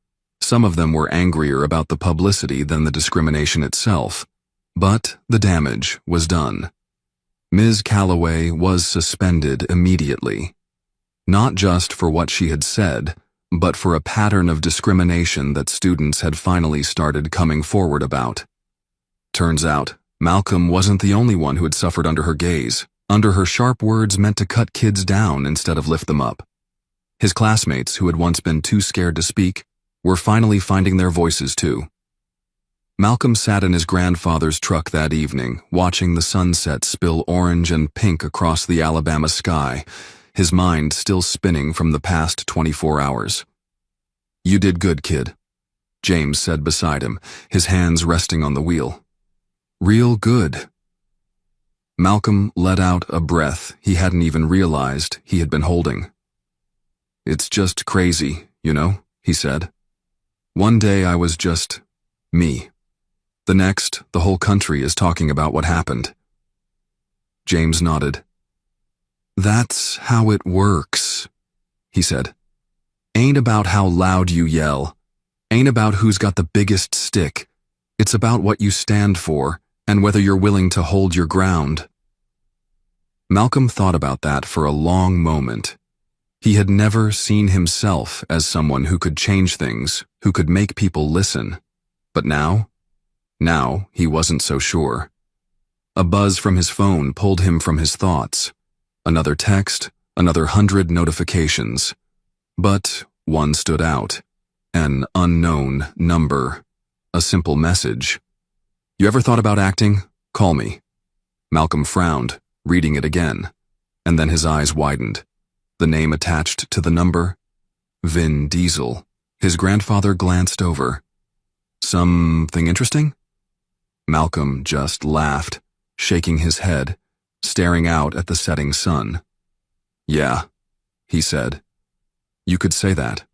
Some of them were angrier about the publicity than the discrimination itself. But the damage was done. Ms. Calloway was suspended immediately. Not just for what she had said, but for a pattern of discrimination that students had finally started coming forward about. Turns out, Malcolm wasn't the only one who had suffered under her gaze, under her sharp words meant to cut kids down instead of lift them up. His classmates, who had once been too scared to speak, were finally finding their voices too. Malcolm sat in his grandfather's truck that evening, watching the sunset spill orange and pink across the Alabama sky, his mind still spinning from the past 24 hours. "You did good, kid," James said beside him, his hands resting on the wheel. "Real good." Malcolm let out a breath he hadn't even realized he had been holding. "It's just crazy, you know," he said. "One day I was just me. The next, the whole country is talking about what happened." James nodded. "That's how it works," he said. "Ain't about how loud you yell. Ain't about who's got the biggest stick. It's about what you stand for and whether you're willing to hold your ground." Malcolm thought about that for a long moment. He had never seen himself as someone who could change things, who could make people listen. But now he wasn't so sure. A buzz from his phone pulled him from his thoughts. Another text, another 100 notifications. But one stood out. An unknown number. A simple message. "You ever thought about acting? Call me." Malcolm frowned, reading it again, and then his eyes widened. The name attached to the number? Vin Diesel. His grandfather glanced over. "Something interesting?" Malcolm just laughed, shaking his head, staring out at the setting sun. "Yeah," he said. "You could say that."